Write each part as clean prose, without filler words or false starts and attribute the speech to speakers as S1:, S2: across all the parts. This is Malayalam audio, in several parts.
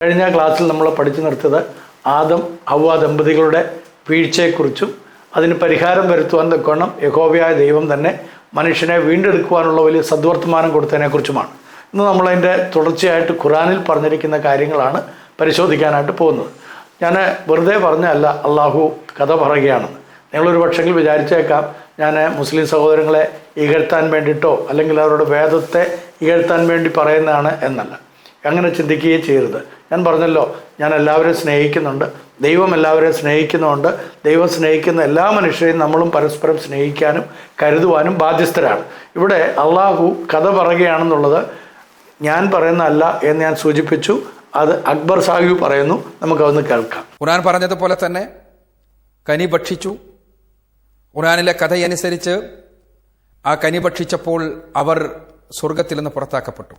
S1: കഴിഞ്ഞ ക്ലാസ്സിൽ നമ്മൾ പഠിച്ചു നിർത്തിയത് ആദം ഹവ്വ ദമ്പതികളുടെ വീഴ്ചയെക്കുറിച്ചും അതിന് പരിഹാരം വരുത്തുവാൻ തക്കവണ്ണം യഹോവയായ ദൈവം തന്നെ മനുഷ്യനെ വീണ്ടെടുക്കുവാനുള്ള വലിയ സദ്വർത്തമാനം കൊടുത്തതിനെക്കുറിച്ചുമാണ്. ഇന്ന് നമ്മളതിൻ്റെ തുടർച്ചയായിട്ട് ഖുറാനിൽ പറഞ്ഞിരിക്കുന്ന കാര്യങ്ങളാണ് പരിശോധിക്കാനായിട്ട് പോകുന്നത്. ഞാൻ വെറുതെ പറഞ്ഞല്ല അള്ളാഹു കഥ പറയുകയാണെന്ന്. നിങ്ങളൊരു പക്ഷെങ്കിൽ വിചാരിച്ചേക്കാം ഞാൻ മുസ്ലിം സഹോദരങ്ങളെ ഇകഴ്ത്താൻ വേണ്ടിയിട്ടോ അല്ലെങ്കിൽ അവരുടെ വേദത്തെ ഇകഴ്ത്താൻ വേണ്ടി പറയുന്നതാണ് എന്നല്ല. അങ്ങനെ ചിന്തിക്കുകയും ചെയ്യരുത്. ഞാൻ പറഞ്ഞല്ലോ, ഞാൻ എല്ലാവരെയും സ്നേഹിക്കുന്നുണ്ട്, ദൈവം എല്ലാവരെയും സ്നേഹിക്കുന്നുണ്ട്. ദൈവം സ്നേഹിക്കുന്ന എല്ലാ മനുഷ്യരെയും നമ്മളും പരസ്പരം സ്നേഹിക്കാനും കരുതുവാനും ബാധ്യസ്ഥരാണ്. ഇവിടെ അള്ളാഹു കഥ പറയുകയാണെന്നുള്ളത് ഞാൻ പറയുന്നതല്ല എന്ന് ഞാൻ സൂചിപ്പിച്ചു. അത് അക്ബർ സാഹിബ് പറയുന്നു. നമുക്കതൊന്ന് കേൾക്കാം.
S2: ഖുർആൻ പറഞ്ഞതുപോലെ തന്നെ കനി ഭക്ഷിച്ചു. ഖുർആനിലെ കഥയനുസരിച്ച് ആ കനി ഭക്ഷിച്ചപ്പോൾ അവർ സ്വർഗത്തിൽ നിന്ന് പുറത്താക്കപ്പെട്ടു.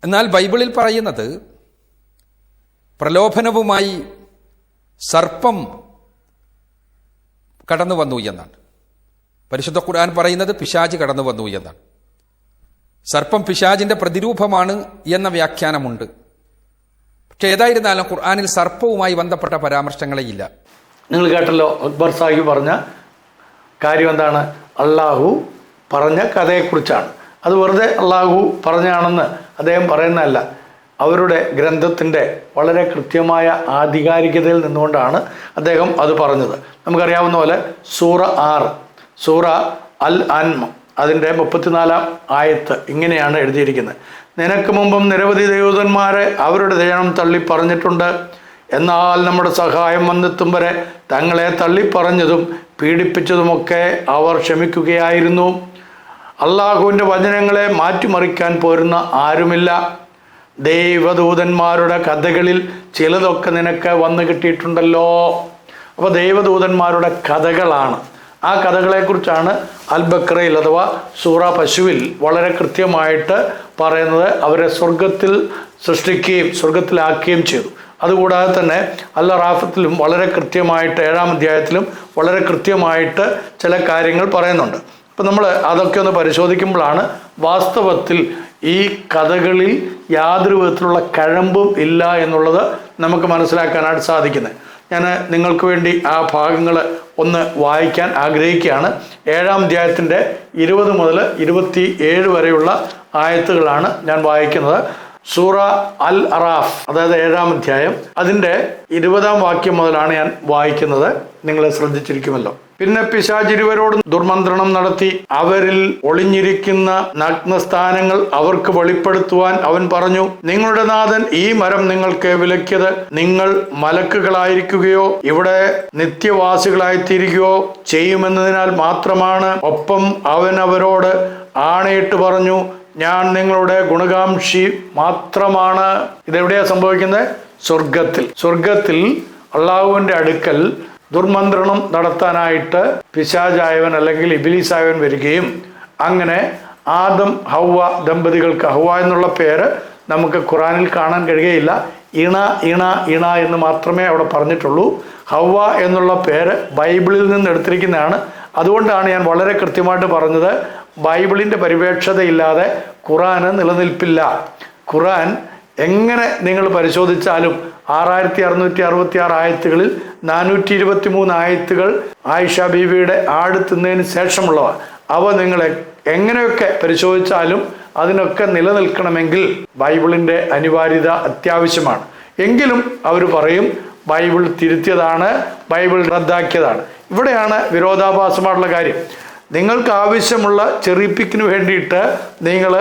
S2: എന്നാൽ ബൈബിളിൽ പറയുന്നത് പ്രലോഭനവുമായി സർപ്പം കടന്നു വന്നു എന്നാണ്. പരിശുദ്ധ ഖുർആൻ പറയുന്നത് പിശാച് കടന്നു വന്നു എന്നാണ്. സർപ്പം പിശാചിന്റെ പ്രതിരൂപമാണ് എന്ന വ്യാഖ്യാനമുണ്ട്. പക്ഷെ ഏതായിരുന്നാലും ഖുർആനിൽ സർപ്പവുമായി ബന്ധപ്പെട്ട പരാമർശങ്ങളെയില്ല.
S1: നിങ്ങൾ കേട്ടല്ലോ അക്ബർ സാഹിബ് പറഞ്ഞ കാര്യം എന്താണ്? അള്ളാഹു പറഞ്ഞ കഥയെക്കുറിച്ചാണ്. അത് വെറുതെ അള്ളാഹു പറഞ്ഞാണെന്ന് അദ്ദേഹം പറയുന്നതല്ല. അവരുടെ ഗ്രന്ഥത്തിൻ്റെ വളരെ കൃത്യമായ ആധികാരികതയിൽ നിന്നുകൊണ്ടാണ് അദ്ദേഹം അത് പറഞ്ഞത്. നമുക്കറിയാവുന്ന പോലെ സൂറ 6 സൂറ അൽ അൻമ അതിൻ്റെ 34-ാം ആയത്ത് ഇങ്ങനെയാണ് എഴുതിയിരിക്കുന്നത്. നിനക്ക് മുമ്പും നിരവധി ദൈവദൂതന്മാരെ അവരുടെ ദൈവം തള്ളി പറഞ്ഞിട്ടുണ്ട്. എന്നാൽ നമ്മുടെ സഹായം വന്നെത്തും വരെ തങ്ങളെ തള്ളിപ്പറഞ്ഞതും പീഡിപ്പിച്ചതുമൊക്കെ അവർ ക്ഷമിക്കുകയായിരുന്നു. അള്ളാഹുവിൻ്റെ വചനങ്ങളെ മാറ്റിമറിക്കാൻ പോരുന്ന ആരുമില്ല. ദൈവദൂതന്മാരുടെ കഥകളിൽ ചിലതൊക്കെ നിനക്ക് വന്നു കിട്ടിയിട്ടുണ്ടല്ലോ. അപ്പോൾ ദൈവദൂതന്മാരുടെ കഥകളാണ്. ആ കഥകളെക്കുറിച്ചാണ് അൽ ബക്രയിൽ അഥവാ സൂറ പശുവിൽ വളരെ കൃത്യമായിട്ട് പറയുന്നത്. അവരെ സ്വർഗത്തിൽ സൃഷ്ടിക്കുകയും സ്വർഗത്തിലാക്കുകയും ചെയ്തു. അതുകൂടാതെ തന്നെ അൽ റാഫത്തിലും വളരെ കൃത്യമായിട്ട് 7-ാം അധ്യായത്തിലും വളരെ കൃത്യമായിട്ട് ചില കാര്യങ്ങൾ പറയുന്നുണ്ട്. അപ്പം നമ്മൾ അതൊക്കെ ഒന്ന് പരിശോധിക്കുമ്പോഴാണ് വാസ്തവത്തിൽ ഈ കഥകളിൽ യാതൊരു വിധത്തിലുള്ള കഴമ്പും ഇല്ല എന്നുള്ളത് നമുക്ക് മനസ്സിലാക്കാനായിട്ട് സാധിക്കുന്നത്. ഞാൻ നിങ്ങൾക്ക് വേണ്ടി ആ ഭാഗങ്ങൾ ഒന്ന് വായിക്കാൻ ആഗ്രഹിക്കുകയാണ്. 7-ാം അധ്യായത്തിൻ്റെ 20 മുതൽ 27 വരെയുള്ള ആയത്തുകളാണ് ഞാൻ വായിക്കുന്നത്. സൂറ അൽ അറാഫ് അതായത് 7-ാം അധ്യായം അതിൻ്റെ 20-ാം വാക്യം മുതലാണ് ഞാൻ വായിക്കുന്നത്. നിങ്ങൾ ശ്രദ്ധിച്ചിരിക്കുമല്ലോ. പിന്നെ പിശാച് ഇരുവരോട് ദുർമന്ത്രണം നടത്തി അവരിൽ ഒളിഞ്ഞിരിക്കുന്ന നഗ്നസ്ഥാനങ്ങൾ അവർക്ക് വെളിപ്പെടുത്തുവാൻ അവൻ പറഞ്ഞു, നിങ്ങളുടെ നാഥൻ ഈ മരം നിങ്ങൾക്ക് വിലക്കിയത് നിങ്ങൾ മലക്കുകളായിരിക്കുകയോ ഇവിടെ നിത്യവാസികളായിത്തീരുകയോ ചെയ്യുമെന്നതിനാൽ മാത്രമാണ്. ഒപ്പം അവൻ അവരോട് ആണയിട്ട് പറഞ്ഞു, ഞാൻ നിങ്ങളുടെ ഗുണകാംക്ഷി മാത്രമാണ്. ഇതെവിടെയാ സംഭവിക്കുന്നത്? സ്വർഗത്തിൽ അള്ളാഹുവിൻ്റെ അടുക്കൽ ദുർമന്ത്രണം നടത്താനായിട്ട് പിശാചായവൻ അല്ലെങ്കിൽ ഇബ്ലീസായവൻ വരികയും അങ്ങനെ ആദം ഹവ്വ ദമ്പതികൾക്ക്, ഹവ്വ എന്നുള്ള പേര് നമുക്ക് ഖുറാനിൽ കാണാൻ കഴിയുകയില്ല. ഇണ എന്ന് മാത്രമേ അവിടെ പറഞ്ഞിട്ടുള്ളൂ. ഹവ്വ എന്നുള്ള പേര് ബൈബിളിൽ നിന്ന് എടുത്തിരിക്കുന്നതാണ്. അതുകൊണ്ടാണ് ഞാൻ വളരെ കൃത്യമായിട്ട് പറഞ്ഞത്, ബൈബിളിൻ്റെ പരിപേക്ഷതയില്ലാതെ ഖുറാന് നിലനിൽപ്പില്ല. ഖുറാൻ എങ്ങനെ നിങ്ങൾ പരിശോധിച്ചാലും 6666 ആയത്തുകളിൽ 423 ആയത്തുകൾ ആയിഷ ബീവിയുടെ ആട് തിന്നതിന് ശേഷമുള്ളവ. അവ നിങ്ങൾ എങ്ങനെയൊക്കെ പരിശോധിച്ചാലും അതിനൊക്കെ നിലനിൽക്കണമെങ്കിൽ ബൈബിളിൻ്റെ അനിവാര്യത അത്യാവശ്യമാണ്. എങ്കിലും അവർ പറയും ബൈബിൾ തിരുത്തിയതാണ്, ബൈബിൾ റദ്ദാക്കിയതാണ്. ഇവിടെയാണ് വിരോധാഭാസമായിട്ടുള്ള കാര്യം. നിങ്ങൾക്ക് ആവശ്യമുള്ള ചെറിപ്പിക്കിന് വേണ്ടിയിട്ട് നിങ്ങൾ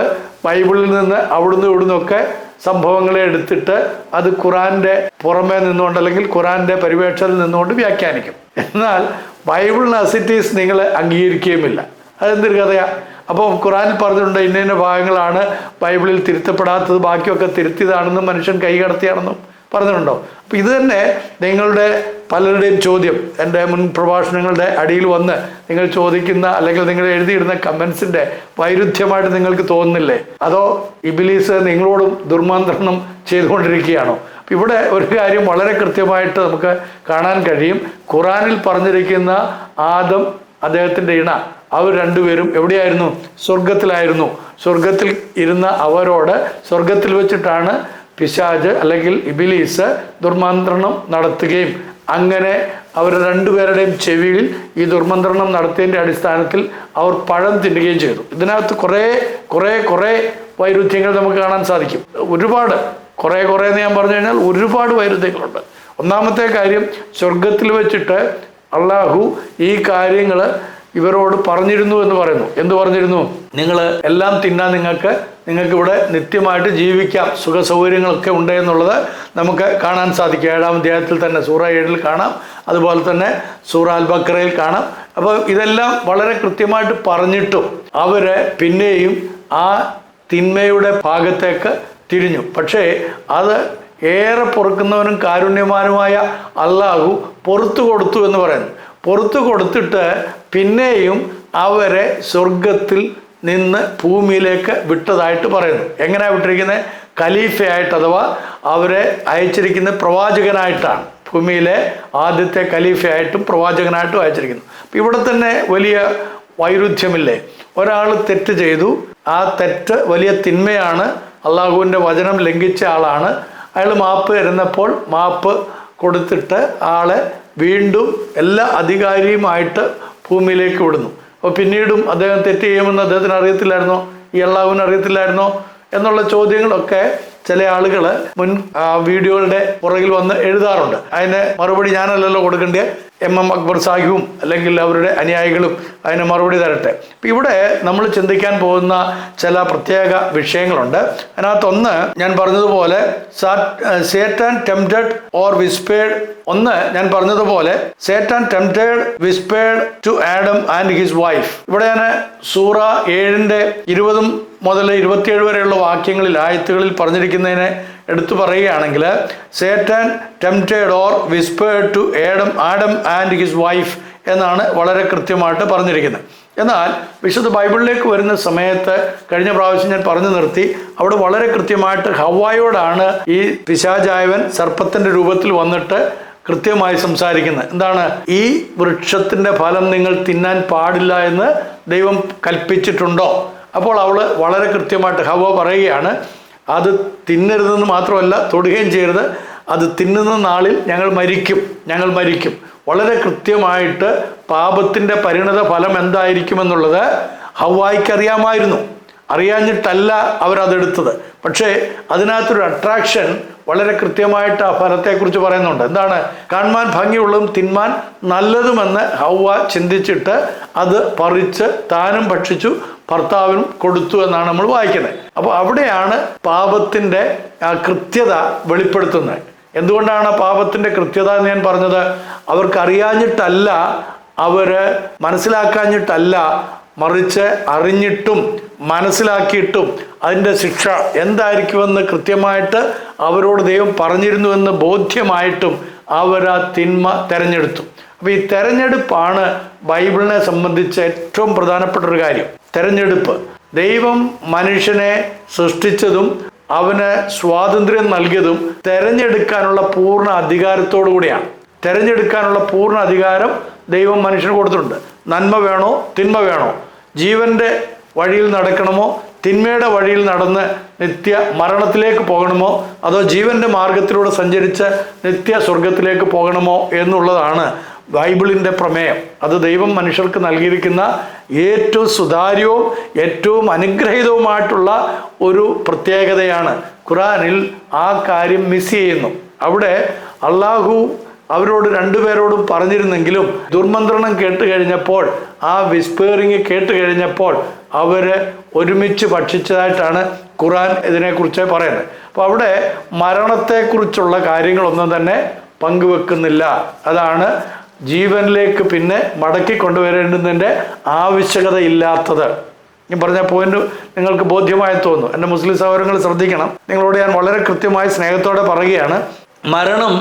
S1: ബൈബിളിൽ നിന്ന് അവിടുന്ന് ഇവിടുന്നൊക്കെ സംഭവങ്ങളെ എടുത്തിട്ട് അത് ഖുറാൻ്റെ പുറമേ നിന്നുകൊണ്ട് അല്ലെങ്കിൽ ഖുറാൻ്റെ പരിവേക്ഷയിൽ നിന്നുകൊണ്ട് വ്യാഖ്യാനിക്കും. എന്നാൽ ബൈബിളിന് അസിറ്റീസ് നിങ്ങൾ അംഗീകരിക്കുകയുമില്ല. അതെന്തൊരു കഥയാ? അപ്പോൾ ഖുറാനിൽ പറഞ്ഞിട്ടുണ്ട് ഇന്ന ഭാഗങ്ങളാണ് ബൈബിളിൽ തിരുത്തപ്പെടാത്തത്, ബാക്കിയൊക്കെ തിരുത്തിയതാണെന്നും മനുഷ്യൻ കൈകടത്തിയാണെന്നും പറഞ്ഞിട്ടുണ്ടോ? അപ്പോൾ ഇത് തന്നെ നിങ്ങളുടെ പലരുടെയും ചോദ്യം എൻ്റെ മുൻ പ്രഭാഷണങ്ങളുടെ അടിയിൽ വന്ന് നിങ്ങൾ ചോദിക്കുന്ന അല്ലെങ്കിൽ നിങ്ങൾ എഴുതിയിടുന്ന കമൻസിൻ്റെ വൈരുദ്ധ്യമായിട്ട് നിങ്ങൾക്ക് തോന്നുന്നില്ലേ? അതോ ഇബ്ലീസ് നിങ്ങളോടും ദുർമന്ത്രണം ചെയ്തുകൊണ്ടിരിക്കുകയാണോ? അപ്പം ഇവിടെ ഒരു കാര്യം വളരെ കൃത്യമായിട്ട് നമുക്ക് കാണാൻ കഴിയും. ഖുറാനിൽ പറഞ്ഞിരിക്കുന്ന ആദം അദ്ദേഹത്തിൻ്റെ ഇണ അവർ രണ്ടുപേരും എവിടെയായിരുന്നു? സ്വർഗത്തിലായിരുന്നു. സ്വർഗത്തിൽ ഇരുന്ന അവരോട് സ്വർഗത്തിൽ വെച്ചിട്ടാണ് പിശാച് അല്ലെങ്കിൽ ഇബിലീസ് ദുർമന്ത്രണം നടത്തുകയും അങ്ങനെ അവർ രണ്ടുപേരുടെയും ചെവിയിൽ ഈ ദുർമന്ത്രണം നടത്തിയതിൻ്റെ അടിസ്ഥാനത്തിൽ അവർ പഴം തിന്നുകയും ചെയ്തു. ഇതിനകത്ത് കുറേ വൈരുദ്ധ്യങ്ങൾ നമുക്ക് കാണാൻ സാധിക്കും. ഒരുപാട് കുറേ എന്ന് ഞാൻ പറഞ്ഞു കഴിഞ്ഞാൽ ഒരുപാട് വൈരുദ്ധ്യങ്ങളുണ്ട്. ഒന്നാമത്തെ കാര്യം, സ്വർഗത്തിൽ വെച്ചിട്ട് അള്ളാഹു ഈ കാര്യങ്ങൾ ഇവരോട് പറഞ്ഞിരുന്നു എന്ന് പറയുന്നു. എന്ത് പറഞ്ഞിരുന്നു? നിങ്ങൾ എല്ലാം തിന്നാൻ നിങ്ങൾക്ക് ഇവിടെ നിത്യമായിട്ട് ജീവിക്കാം, സുഖ സൗകര്യങ്ങളൊക്കെ ഉണ്ട് എന്നുള്ളത് നമുക്ക് കാണാൻ സാധിക്കും. 7-ാം അധ്യായത്തിൽ തന്നെ സൂറ 7-ൽ കാണാം, അതുപോലെ തന്നെ സൂറ അൽ ബഖറയിൽ കാണാം. അപ്പോൾ ഇതെല്ലാം വളരെ കൃത്യമായിട്ട് പറഞ്ഞിട്ടും അവര് പിന്നെയും ആ തിന്മയുടെ ഭാഗത്തേക്ക് തിരിഞ്ഞു. പക്ഷേ അത് ഏറെ പൊറുക്കുന്നവനും കാരുണ്യവാനുമായ അള്ളാഹു പുറത്തു കൊടുത്തു എന്ന് പറയുന്നു. പുറത്തു കൊടുത്തിട്ട് പിന്നെയും അവരെ സ്വർഗത്തിൽ നിന്ന് ഭൂമിയിലേക്ക് വിട്ടതായിട്ട് പറയുന്നു. എങ്ങനെയാണ് വിട്ടിരിക്കുന്നത്? ഖലീഫയായിട്ട്, അഥവാ അവരെ അയച്ചിരിക്കുന്ന പ്രവാചകനായിട്ടാണ്. ഭൂമിയിലെ ആദ്യത്തെ ഖലീഫയായിട്ടും പ്രവാചകനായിട്ടും അയച്ചിരിക്കുന്നു. അപ്പം ഇവിടെ തന്നെ വലിയ വൈരുദ്ധ്യമില്ലേ? ഒരാൾ തെറ്റ് ചെയ്തു, ആ തെറ്റ് വലിയ തിന്മയാണ്, അള്ളാഹുവിൻ്റെ വചനം ലംഘിച്ച ആളാണ്. അയാൾ മാപ്പ് തരുന്നപ്പോൾ മാപ്പ് കൊടുത്തിട്ട് ആളെ വീണ്ടും എല്ലാ അധികാരിയുമായിട്ട് ഭൂമിയിലേക്ക് വിടുന്നു. അപ്പോൾ പിന്നീടും അദ്ദേഹം തെറ്റ് ചെയ്യുമെന്ന് അദ്ദേഹത്തിന് അറിയത്തില്ലായിരുന്നോ? ഈ അള്ളാഹുവിന് അറിയത്തില്ലായിരുന്നോ എന്നുള്ള ചോദ്യങ്ങളൊക്കെ ചില ആളുകൾ മുൻ വീഡിയോകളുടെ പുറകിൽ വന്ന് എഴുതാറുണ്ട്. അതിന് മറുപടി ഞാനല്ലല്ലോ കൊടുക്കേണ്ടത്, MM അക്ബർ സാഹിബും അല്ലെങ്കിൽ അവരുടെ അനുയായികളും അതിന് മറുപടി തരട്ടെ. അപ്പം ഇവിടെ നമ്മൾ ചിന്തിക്കാൻ പോകുന്ന ചില പ്രത്യേക വിഷയങ്ങളുണ്ട്. അതിനകത്തൊന്ന് ഞാൻ പറഞ്ഞതുപോലെ സേറ്റാൻ ടെംപ്റ്റഡ് ഓർ വിസ്പേർഡ്. ഞാൻ പറഞ്ഞതുപോലെ Satan tempted whispered to Adam and his wife. ഇവിടെ ഞാൻ സൂറ 7-ന്റെ 20 മുതൽ 27 വരെയുള്ള വാക്യങ്ങളിൽ, ആയത്തുകളിൽ പറഞ്ഞിരിക്കുന്നതിനെ എടുത്തു പറയുകയാണെങ്കിൽ, Satan tempted or whispered to Adam and his wife എന്നാണ് വളരെ കൃത്യമായിട്ട് പറഞ്ഞിരിക്കുന്നത്. എന്നാൽ വിശുദ്ധ ബൈബിളിലേക്ക് വരുന്ന സമയത്ത്, കഴിഞ്ഞ പ്രാവശ്യം ഞാൻ പറഞ്ഞു നിർത്തി, അവിടെ വളരെ കൃത്യമായിട്ട് ഹവ്വായോടാണ് ഈ പിശാചായവൻ സർപ്പത്തിൻ്റെ രൂപത്തിൽ വന്നിട്ട് കൃത്യമായി സംസാരിക്കുന്നത്. എന്താണ്? ഈ വൃക്ഷത്തിൻ്റെ ഫലം നിങ്ങൾ തിന്നാൻ പാടില്ല എന്ന് ദൈവം കൽപ്പിച്ചിട്ടുണ്ടോ? അപ്പോൾ അവൾ വളരെ കൃത്യമായിട്ട് ഹവ്വ പറയുകയാണ്, അത് തിന്നരുതെന്ന് മാത്രമല്ല, തൊടുകയും ചെയ്യരുത്, അത് തിന്നുന്ന നാളിൽ ഞങ്ങൾ മരിക്കും. വളരെ കൃത്യമായിട്ട് പാപത്തിൻ്റെ പരിണത ഫലം എന്തായിരിക്കുമെന്നുള്ളത് ഹവ്വായ്ക്ക് അറിയാമായിരുന്നു. അറിയാഞ്ഞിട്ടല്ല അവരതെടുത്തത്. പക്ഷേ അതിനകത്തൊരു അട്രാക്ഷൻ വളരെ കൃത്യമായിട്ട് ആ ഫലത്തെക്കുറിച്ച് പറയുന്നുണ്ട്. എന്താണ്? കാണുവാൻ ഭംഗിയുള്ളതും തിന്മാൻ നല്ലതുമെന്ന് ഹവ്വ ചിന്തിച്ചിട്ട് അത് പറിച്ച് താനും ഭക്ഷിച്ചു, ഭർത്താവിനും കൊടുത്തു എന്നാണ് നമ്മൾ വായിക്കുന്നത്. അപ്പോൾ അവിടെയാണ് പാപത്തിൻ്റെ കൃത്യത വെളിപ്പെടുത്തുന്നത്. എന്തുകൊണ്ടാണ് പാപത്തിൻ്റെ കൃത്യത എന്ന് ഞാൻ പറഞ്ഞത്? അവർക്കറിയാഞ്ഞിട്ടല്ല, മനസ്സിലാക്കാഞ്ഞിട്ടല്ല, മറിച്ച് അറിഞ്ഞിട്ടും മനസ്സിലാക്കിയിട്ടും അതിൻ്റെ ശിക്ഷ എന്തായിരിക്കുമെന്ന് കൃത്യമായിട്ട് അവരോട് ദൈവം പറഞ്ഞിരുന്നുവെന്ന് ബോധ്യമായിട്ടും അവർ ആ തിന്മ തിരഞ്ഞെടുത്തു. അപ്പോൾ ഈ തെരഞ്ഞെടുപ്പാണ് ബൈബിളിനെ സംബന്ധിച്ച് ഏറ്റവും പ്രധാനപ്പെട്ട ഒരു കാര്യം. തെരഞ്ഞെടുപ്പ്. ദൈവം മനുഷ്യനെ സൃഷ്ടിച്ചതും അവന് സ്വാതന്ത്ര്യം നൽകിയതും തെരഞ്ഞെടുക്കാനുള്ള പൂർണ്ണ അധികാരത്തോടു കൂടിയാണ്. തെരഞ്ഞെടുക്കാനുള്ള പൂർണ്ണ അധികാരം ദൈവം മനുഷ്യന് കൊടുത്തിട്ടുണ്ട്. നന്മ വേണോ തിന്മ വേണോ, ജീവന്റെ വഴിയിൽ നടക്കണമോ തിന്മയുടെ വഴിയിൽ നടന്ന് നിത്യ മരണത്തിലേക്ക് പോകണമോ, അതോ ജീവന്റെ മാർഗത്തിലൂടെ സഞ്ചരിച്ച് നിത്യ സ്വർഗത്തിലേക്ക് പോകണമോ എന്നുള്ളതാണ് ബൈബിളിൻ്റെ പ്രമേയം. അത് ദൈവം മനുഷ്യർക്ക് നൽകിയിരിക്കുന്ന ഏറ്റവും സുതാര്യവും ഏറ്റവും അനുഗ്രഹീതവുമായിട്ടുള്ള ഒരു പ്രത്യേകതയാണ്. ഖുറാനിൽ ആ കാര്യം മിസ് ചെയ്യുന്നു. അവിടെ അള്ളാഹു അവരോട് രണ്ടുപേരോടും പറഞ്ഞിരുന്നെങ്കിലും ദുർമന്ത്രണം കേട്ട് കഴിഞ്ഞപ്പോൾ, ആ വിസ്പേറിങ് കേട്ട് കഴിഞ്ഞപ്പോൾ അവര് ഒരുമിച്ച് ഭക്ഷിച്ചതായിട്ടാണ് ഖുറാൻ ഇതിനെക്കുറിച്ച് പറയുന്നത്. അപ്പോൾ അവിടെ മരണത്തെക്കുറിച്ചുള്ള കാര്യങ്ങളൊന്നും തന്നെ പങ്കുവെക്കുന്നില്ല. അതാണ് ജീവനിലേക്ക് പിന്നെ മടക്കി കൊണ്ടുവരേണ്ടതിൻ്റെ ആവശ്യകത ഇല്ലാത്തത്. ഞാൻ പറഞ്ഞ പോയിന്റ് നിങ്ങൾക്ക് ബോധ്യമായി തോന്നുന്നു. എൻ്റെ മുസ്ലിം സഹോദരങ്ങൾ ശ്രദ്ധിക്കണം. നിങ്ങളോട് ഞാൻ വളരെ കൃത്യമായി സ്നേഹത്തോടെ പറയുകയാണ്, മരണം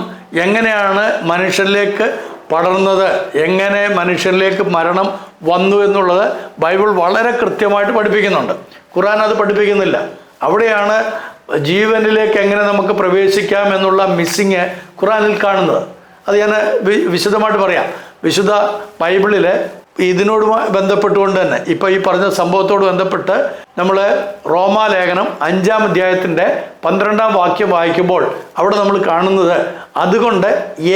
S1: എങ്ങനെയാണ് മനുഷ്യരിലേക്ക് പടർന്നത്, എങ്ങനെ മനുഷ്യരിലേക്ക് മരണം വന്നു എന്നുള്ളത് ബൈബിൾ വളരെ കൃത്യമായിട്ട് പഠിപ്പിക്കുന്നുണ്ട്. ഖുർആൻ അത് പഠിപ്പിക്കുന്നില്ല. അവിടെയാണ് ജീവനിലേക്ക് എങ്ങനെ നമുക്ക് പ്രവേശിക്കാം എന്നുള്ള മിസ്സിങ് ഖുർആനിൽ കാണുന്നത്. അത് ഞാൻ വിശദമായിട്ട് പറയാം. വിശുദ്ധ ബൈബിളിലെ ഇതിനോടുമായി ബന്ധപ്പെട്ടുകൊണ്ട് തന്നെ ഇപ്പോൾ ഈ പറഞ്ഞ സംഭവത്തോട് ബന്ധപ്പെട്ട് നമ്മൾ റോമാലേഖനം 5-ാം അധ്യായത്തിൻ്റെ 12-ാം വാക്യം വായിക്കുമ്പോൾ അവിടെ നമ്മൾ കാണുന്നത്, അതുകൊണ്ട്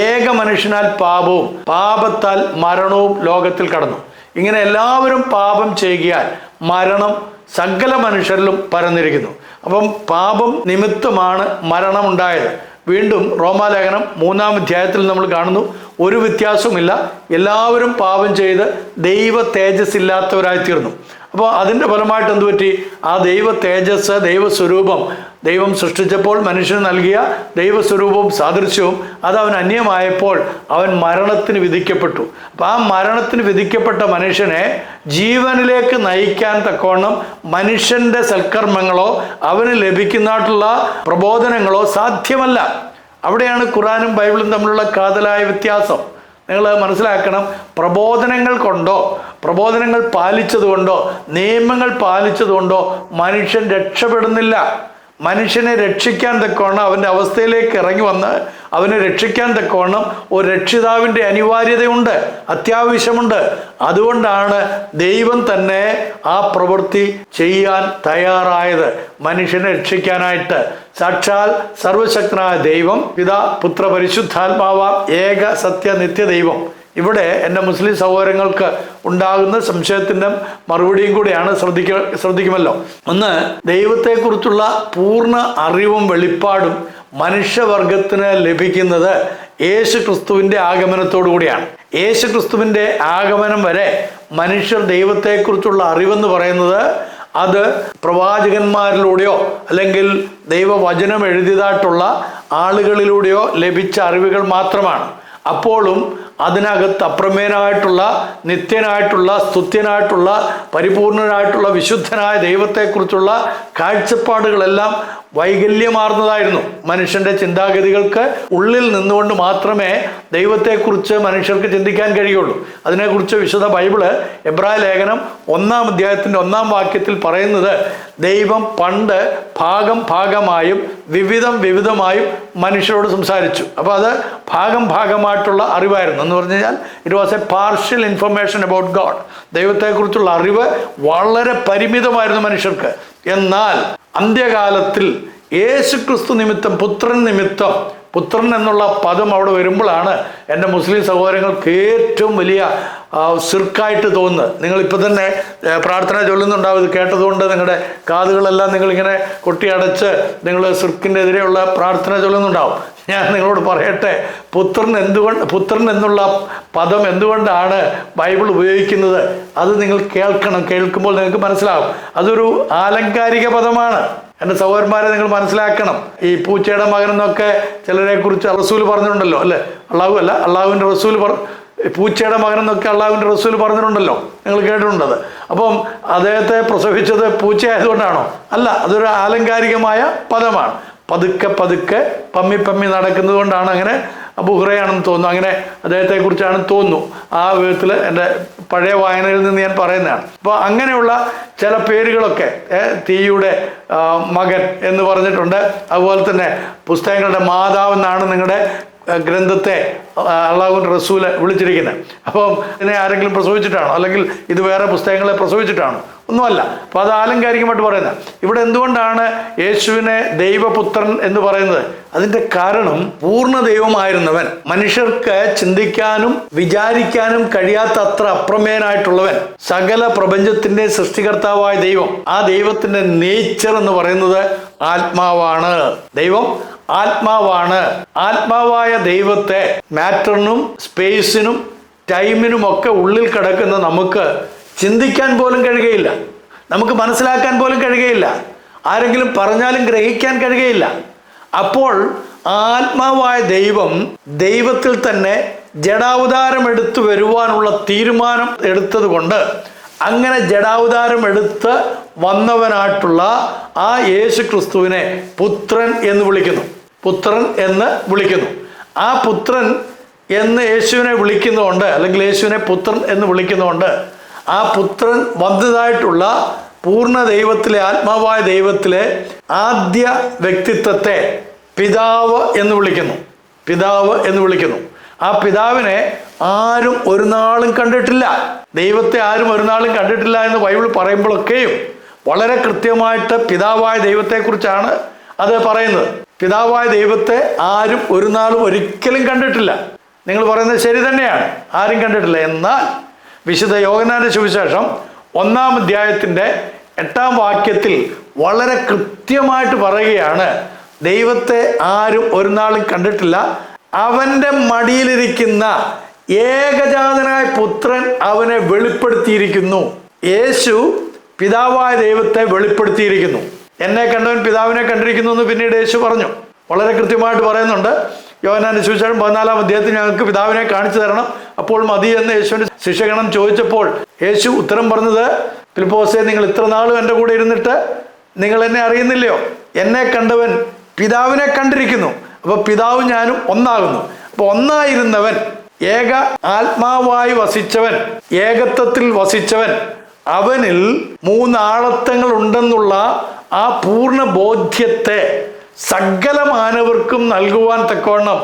S1: ഏക മനുഷ്യനാൽ പാപവും പാപത്താൽ മരണവും ലോകത്തിൽ കടന്നു. ഇങ്ങനെ എല്ലാവരും പാപം ചെയ്യുകയാൽ മരണം സകല മനുഷ്യരിലും പരന്നിരിക്കുന്നു. അപ്പം പാപം നിമിത്തമാണ് മരണമുണ്ടായത്. വീണ്ടും റോമാലേഖനം 3-ാം അധ്യായത്തിൽ നമ്മൾ കാണുന്നു, ഒരു വ്യത്യാസവുമില്ല, എല്ലാവരും പാപം ചെയ്ത് ദൈവ തേജസ് ഇല്ലാത്തവരായി തീർന്നു. അപ്പോൾ അതിൻ്റെ ഫലമായിട്ട് എന്തു പറ്റി? ആ ദൈവ തേജസ്, ദൈവസ്വരൂപം, ദൈവം സൃഷ്ടിച്ചപ്പോൾ മനുഷ്യന് നൽകിയ ദൈവസ്വരൂപവും സാദൃശ്യവും അത് അവൻ അന്യമായപ്പോൾ അവൻ മരണത്തിന് വിധിക്കപ്പെട്ടു. അപ്പം ആ മരണത്തിന് വിധിക്കപ്പെട്ട മനുഷ്യനെ ജീവനിലേക്ക് നയിക്കാൻ തക്കവണ്ണം മനുഷ്യൻ്റെ സൽക്കർമ്മങ്ങളോ അവന് ലഭിക്കുന്നതായിട്ടുള്ള പ്രബോധനങ്ങളോ സാധ്യമല്ല. അവിടെയാണ് ഖുറാനും ബൈബിളും തമ്മിലുള്ള കാതലായ വ്യത്യാസം. നിങ്ങൾ മനസ്സിലാക്കണം, പ്രബോധനങ്ങൾ കൊണ്ടോ പ്രബോധനങ്ങൾ പാലിച്ചതുകൊണ്ടോ നിയമങ്ങൾ പാലിച്ചതുകൊണ്ടോ മനുഷ്യൻ രക്ഷപ്പെടുന്നില്ല. മനുഷ്യനെ രക്ഷിക്കാൻ തക്കവണ്ണം അവൻ്റെ അവസ്ഥയിലേക്ക് ഇറങ്ങി വന്ന് അവനെ രക്ഷിക്കാൻ തക്കവണ്ണം ഒരു രക്ഷിതാവിൻ്റെ അനിവാര്യതയുണ്ട്, അത്യാവശ്യമുണ്ട്. അതുകൊണ്ടാണ് ദൈവം തന്നെ ആ പ്രവൃത്തി ചെയ്യാൻ തയ്യാറായത്, മനുഷ്യനെ രക്ഷിക്കാനായിട്ട്. സാക്ഷാൽ സർവശക്തനായ ദൈവം, പിതാ പുത്ര പരിശുദ്ധാത്മാവാം ഏക സത്യ നിത്യ ദൈവം. ഇവിടെ എൻ്റെ മുസ്ലിം സഹോദരങ്ങൾക്ക് ഉണ്ടാകുന്ന സംശയത്തിൻ്റെ മറുപടിയും കൂടിയാണ്, ശ്രദ്ധിക്കുമല്ലോ. ഒന്ന്, ദൈവത്തെക്കുറിച്ചുള്ള പൂർണ്ണ അറിവും വെളിപ്പാടും മനുഷ്യവർഗത്തിന് ലഭിക്കുന്നത് യേശു ക്രിസ്തുവിൻ്റെ ആഗമനത്തോടു കൂടിയാണ്. യേശു ക്രിസ്തുവിൻ്റെ ആഗമനം വരെ മനുഷ്യർ ദൈവത്തെക്കുറിച്ചുള്ള അറിവെന്ന് പറയുന്നത് അത് പ്രവാചകന്മാരിലൂടെയോ അല്ലെങ്കിൽ ദൈവവചനം എഴുതിയതായിട്ടുള്ള ആളുകളിലൂടെയോ ലഭിച്ച അറിവുകൾ മാത്രമാണ്. അപ്പോഴും അതിനകത്ത് അപ്രമേയനായിട്ടുള്ള, നിത്യനായിട്ടുള്ള, സ്തുത്യനായിട്ടുള്ള, പരിപൂർണനായിട്ടുള്ള, വിശുദ്ധനായ ദൈവത്തെക്കുറിച്ചുള്ള കാഴ്ചപ്പാടുകളെല്ലാം വൈകല്യമാർന്നതായിരുന്നു. മനുഷ്യൻ്റെ ചിന്താഗതികൾക്ക് ഉള്ളിൽ നിന്നുകൊണ്ട് മാത്രമേ ദൈവത്തെക്കുറിച്ച് മനുഷ്യർക്ക് ചിന്തിക്കാൻ കഴിയുള്ളൂ. അതിനെക്കുറിച്ച് വിശുദ്ധ ബൈബിള് എബ്രായ ലേഖനം 1-ാം അധ്യായത്തിൻ്റെ 1-ാം വാക്യത്തിൽ പറയുന്നത്, ദൈവം പണ്ട് ഭാഗമായും വിവിധമായും മനുഷ്യരോട് സംസാരിച്ചു. അപ്പോൾ അത് ഭാഗമായിട്ടുള്ള അറിവായിരുന്നു. എന്ന് പറഞ്ഞു കഴിഞ്ഞാൽ it was a partial information about God. ദൈവത്തെക്കുറിച്ചുള്ള അറിവ് വളരെ പരിമിതമായിരുന്നു മനുഷ്യർക്ക്. എന്നാൽ അന്ത്യകാലത്തിൽ യേശുക്രിസ്തു നിമിത്തം, പുത്രൻ നിമിത്തം, പുത്രൻ എന്നുള്ള പദം അവിടെ വരുമ്പോഴാണ് എൻ്റെ മുസ്ലിം സഹോദരങ്ങൾക്ക് ഏറ്റവും വലിയ സിർക്കായിട്ട് തോന്നുന്നത്. നിങ്ങളിപ്പോൾ തന്നെ പ്രാർത്ഥന ചൊല്ലുന്നുണ്ടാവും. ഇത് കേട്ടതുകൊണ്ട് നിങ്ങളുടെ കാതുകളെല്ലാം നിങ്ങളിങ്ങനെ കൊട്ടിയടച്ച് നിങ്ങൾ സിർക്കിൻ്റെ എതിരെയുള്ള പ്രാർത്ഥന ചൊല്ലുന്നുണ്ടാവും. ഞാൻ നിങ്ങളോട് പറയട്ടെ, പുത്രൻ എന്നുള്ള പദം എന്തുകൊണ്ടാണ് ബൈബിൾ ഉപയോഗിക്കുന്നത് അത് നിങ്ങൾ കേൾക്കണം. കേൾക്കുമ്പോൾ നിങ്ങൾക്ക് മനസ്സിലാവും. അതൊരു ആലങ്കാരിക പദമാണ്. എൻ്റെ സഹോദരന്മാരെ, നിങ്ങൾ മനസ്സിലാക്കണം. ഈ പൂച്ചയുടെ മകൻ എന്നൊക്കെ ചിലരെ കുറിച്ച് റസൂൽ പറഞ്ഞിട്ടുണ്ടല്ലോ, അല്ലേ? അള്ളാഹുവിൻ്റെ റസൂൽ പൂച്ചയുടെ മകൻ എന്നൊക്കെ അള്ളാഹുവിൻ്റെ റസൂൽ പറഞ്ഞിട്ടുണ്ടല്ലോ, നിങ്ങൾ കേട്ടിട്ടുണ്ടത്. അപ്പം അദ്ദേഹത്തെ പ്രസവിച്ചത് പൂച്ചയായതുകൊണ്ടാണോ? അല്ല, അതൊരു ആലങ്കാരികമായ പദമാണ്. പതുക്കെ പമ്മി നടക്കുന്നത് കൊണ്ടാണ് അങ്ങനെ അബൂ ഹുറൈറയാണെന്ന് തോന്നുന്നു, അങ്ങനെ അദ്ദേഹത്തെക്കുറിച്ചാണെന്ന് തോന്നുന്നു. ആ വിധത്തിൽ എൻ്റെ പഴയ വായനയിൽ നിന്ന് ഞാൻ പറയുന്നതാണ്. അപ്പോൾ അങ്ങനെയുള്ള ചില പേരുകളൊക്കെ, തീയുടെ മകൻ എന്ന് പറഞ്ഞിട്ടുണ്ട്. അതുപോലെ തന്നെ പുസ്തകങ്ങളുടെ മാതാവ് എന്നാണ് നിങ്ങളുടെ ഗ്രന്ഥത്തെ അള്ളാഹുവിൻ്റെ റസൂല് വിളിച്ചിരിക്കുന്നത്. അപ്പം ഇതിനെ ആരെങ്കിലും പ്രസവിച്ചിട്ടാണോ, അല്ലെങ്കിൽ ഇത് വേറെ പുസ്തകങ്ങളെ പ്രസവിച്ചിട്ടാണോ? ഒന്നുമല്ല. അപ്പോൾ അത് ആലങ്കാരികമായിട്ട് പറയുന്നത്. ഇവിടെ എന്തുകൊണ്ടാണ് യേശുവിനെ ദൈവപുത്രൻ എന്ന് പറയുന്നത്? അതിൻ്റെ കാരണം, പൂർണ്ണ ദൈവമായിരുന്നവൻ, മനുഷ്യർക്ക് ചിന്തിക്കാനും വിചാരിക്കാനും കഴിയാത്തത്ര അപ്രമേയനായിട്ടുള്ളവൻ, സകല പ്രപഞ്ചത്തിൻ്റെ സൃഷ്ടികർത്താവായ ദൈവം. ആ ദൈവത്തിൻ്റെ നേച്ചർ എന്ന് പറയുന്നത് ആത്മാവാണ്. ദൈവം ആത്മാവാണ്. ആത്മാവായ ദൈവത്തെ മാറ്ററിനും സ്പേസിനും ടൈമിനും ഒക്കെ ഉള്ളിൽ കിടക്കുന്ന നമുക്ക് ചിന്തിക്കാൻ പോലും കഴിയുകയില്ല, നമുക്ക് മനസ്സിലാക്കാൻ പോലും കഴിയുകയില്ല, ആരെങ്കിലും പറഞ്ഞാലും ഗ്രഹിക്കാൻ കഴിയുകയില്ല. അപ്പോൾ ആത്മാവായ ദൈവം ദൈവത്തിൽ തന്നെ ജഡാവതാരം എടുത്തു വരുവാനുള്ള തീരുമാനം എടുത്തത് കൊണ്ട് അങ്ങനെ ജഡാവതാരം എടുത്ത് വന്നവനായിട്ടുള്ള ആ യേശു ക്രിസ്തുവിനെ പുത്രൻ എന്ന് വിളിക്കുന്നു. പുത്രൻ എന്ന് വിളിക്കുന്നു. ആ പുത്രൻ എന്ന് യേശുവിനെ വിളിക്കുന്നതുകൊണ്ട്, അല്ലെങ്കിൽ യേശുവിനെ പുത്രൻ എന്ന് വിളിക്കുന്നതുകൊണ്ട്, ആ പുത്രൻ വന്നതായിട്ടുള്ള പൂർണ്ണ ദൈവത്തിലെ, ആത്മാവായ ദൈവത്തിലെ ആദ്യ വ്യക്തിത്വത്തെ പിതാവ് എന്ന് വിളിക്കുന്നു. പിതാവ് എന്ന് വിളിക്കുന്നു. ആ പിതാവിനെ ആരും ഒരു നാളും കണ്ടിട്ടില്ല. ദൈവത്തെ ആരും ഒരു നാളും കണ്ടിട്ടില്ല എന്ന് ബൈബിൾ പറയുമ്പോഴൊക്കെയും വളരെ കൃത്യമായിട്ട് പിതാവായ ദൈവത്തെക്കുറിച്ചാണ് അത് പറയുന്നത്. പിതാവായ ദൈവത്തെ ആരും ഒരു നാളും ഒരിക്കലും കണ്ടിട്ടില്ല. നിങ്ങൾ പറയുന്നത് ശരി തന്നെയാണ്, ആരും കണ്ടിട്ടില്ല. എന്നാൽ വിശുദ്ധ യോഹന്നാന്റെ സുവിശേഷം 1-ാം അധ്യായത്തിൻ്റെ 8-ാം വാക്യത്തിൽ വളരെ കൃത്യമായിട്ട് പറയുകയാണ്, ദൈവത്തെ ആരും ഒരു നാളും കണ്ടിട്ടില്ല, അവൻ്റെ മടിയിലിരിക്കുന്ന ഏകജാതനായ പുത്രൻ അവനെ വെളിപ്പെടുത്തിയിരിക്കുന്നു. യേശു പിതാവായ ദൈവത്തെ വെളിപ്പെടുത്തിയിരിക്കുന്നു. എന്നെ കണ്ടവൻ പിതാവിനെ കണ്ടിരിക്കുന്നു എന്ന് പിന്നീട് യേശു പറഞ്ഞു. വളരെ കൃത്യമായിട്ട് പറയുന്നുണ്ട്. യോഹന്നാന്റെ സുവിശേഷം 14-ാം അധ്യായത്തിൽ ഞങ്ങൾക്ക് പിതാവിനെ കാണിച്ചു തരണം, അപ്പോൾ മതി എന്ന് യേശുവിന്റെ ശിഷ്യഗണം ചോദിച്ചപ്പോൾ യേശു ഉത്തരം പറഞ്ഞത്, ഫിലിപ്പോസേ, നിങ്ങൾ ഇത്ര നാളും എൻ്റെ കൂടെ ഇരുന്നിട്ട് നിങ്ങൾ എന്നെ അറിയുന്നില്ലയോ? എന്നെ കണ്ടവൻ പിതാവിനെ കണ്ടിരിക്കുന്നു. അപ്പൊ പിതാവും ഞാനും ഒന്നാകുന്നു. അപ്പൊ ഒന്നായിരുന്നവൻ, ഏക ആത്മാവായി വസിച്ചവൻ, ഏകത്വത്തിൽ വസിച്ചവൻ, അവനിൽ 3 ആളത്വങ്ങൾ ഉണ്ടെന്നുള്ള ആ പൂർണ്ണ ബോധ്യത്തെ സകല മാനവർക്കും നൽകുവാൻ തക്കവണ്ണം,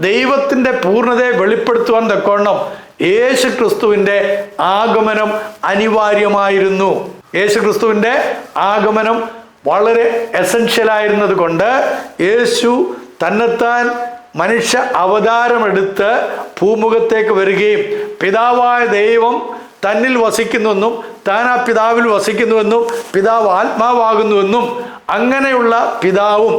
S1: ദൈവത്തിൻ്റെ പൂർണ്ണതയെ വെളിപ്പെടുത്തുവാൻ തക്കവണ്ണം യേശു ക്രിസ്തുവിൻ്റെ ആഗമനം അനിവാര്യമായിരുന്നു. യേശു ക്രിസ്തുവിൻ്റെ ആഗമനം വളരെ എസൻഷ്യലായിരുന്നത് കൊണ്ട് യേശു തന്നെത്താൻ മനുഷ്യ അവതാരമെടുത്ത് ഭൂമുഖത്തേക്ക് വരികയും പിതാവായ ദൈവം തന്നിൽ വസിക്കുന്നുവെന്നും താൻ ആ പിതാവിൽ വസിക്കുന്നുവെന്നും പിതാവ് ആത്മാവാകുന്നുവെന്നും അങ്ങനെയുള്ള പിതാവും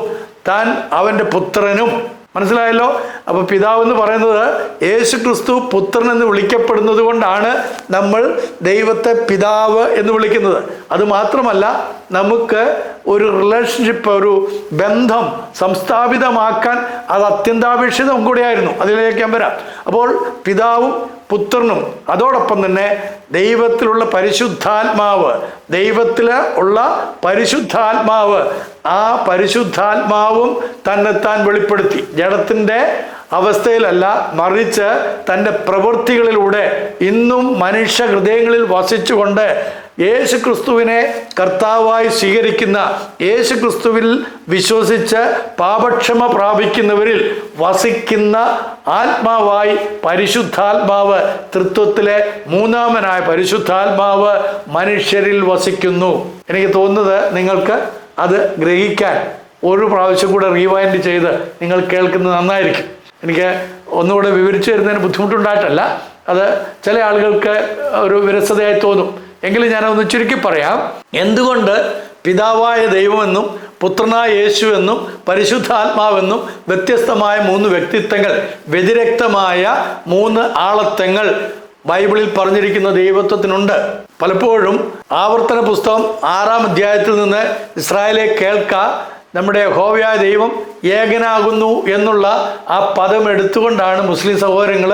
S1: താൻ അവൻ്റെ പുത്രനും, മനസ്സിലായല്ലോ? അപ്പോൾ പിതാവ് എന്ന് പറയുന്നത് യേശു ക്രിസ്തു പുത്രൻ എന്ന് വിളിക്കപ്പെടുന്നത് കൊണ്ടാണ് നമ്മൾ ദൈവത്തെ പിതാവ് എന്ന് വിളിക്കുന്നത്. അത് മാത്രമല്ല, നമുക്ക് ഒരു റിലേഷൻഷിപ്പ്, ഒരു ബന്ധം സംസ്ഥാപിതമാക്കാൻ അത് അത്യന്താപേക്ഷിതം കൂടിയായിരുന്നു. അതിലേക്ക് ഞാൻ വരാം. അപ്പോൾ പിതാവും പുത്രനും അതോടൊപ്പം തന്നെ ദൈവത്തിലുള്ള പരിശുദ്ധാത്മാവ്, ദൈവത്തിൽ ഉള്ള പരിശുദ്ധാത്മാവ്, ആ പരിശുദ്ധാത്മാവും തന്നെത്താൻ വെളിപ്പെടുത്തി. ജഡത്തിൻ്റെ അവസ്ഥയിലല്ല, മറിച്ച് തൻ്റെ പ്രവൃത്തികളിലൂടെ ഇന്നും മനുഷ്യ ഹൃദയങ്ങളിൽ വസിച്ചുകൊണ്ട് യേശു ക്രിസ്തുവിനെ കർത്താവായി സ്വീകരിക്കുന്ന, യേശു ക്രിസ്തുവിൽ വിശ്വസിച്ച് പാപക്ഷമ പ്രാപിക്കുന്നവരിൽ വസിക്കുന്ന ആത്മാവായി പരിശുദ്ധാത്മാവ്, തൃത്വത്തിലെ 3-ാമനായ പരിശുദ്ധാത്മാവ് മനുഷ്യരിൽ വസിക്കുന്നു. എനിക്ക് തോന്നുന്നത് നിങ്ങൾക്ക് അത് ഗ്രഹിക്കാൻ ഒരു പ്രാവശ്യം കൂടെ റീവൈൻഡ് ചെയ്ത് നിങ്ങൾ കേൾക്കുന്നത് നന്നായിരിക്കും. എനിക്ക് ഒന്നുകൂടെ വിവരിച്ചു തരുന്നതിന് ബുദ്ധിമുട്ടുണ്ടായിട്ടല്ല, അത് ചില ആളുകൾക്ക് ഒരു വിരസതയായി തോന്നും. എങ്കിലും ഞാനൊന്ന് ചുരുക്കി പറയാം. എന്തുകൊണ്ട് പിതാവായ ദൈവമെന്നും പുത്രനായ യേശു എന്നും പരിശുദ്ധാത്മാവെന്നും വ്യത്യസ്തമായ 3 വ്യക്തിത്വങ്ങൾ, വ്യതിരക്തമായ 3 ആളത്വങ്ങൾ ബൈബിളിൽ പറഞ്ഞിരിക്കുന്ന ദൈവത്വത്തിനുണ്ട്? പലപ്പോഴും ആവർത്തന പുസ്തകം 6-ാം അധ്യായത്തിൽ നിന്ന് ഇസ്രായേലെ കേൾക്ക, നമ്മുടെ യഹോവയായ ദൈവം ഏകനാകുന്നു എന്നുള്ള ആ പദം എടുത്തുകൊണ്ടാണ് മുസ്ലിം സഹോദരങ്ങൾ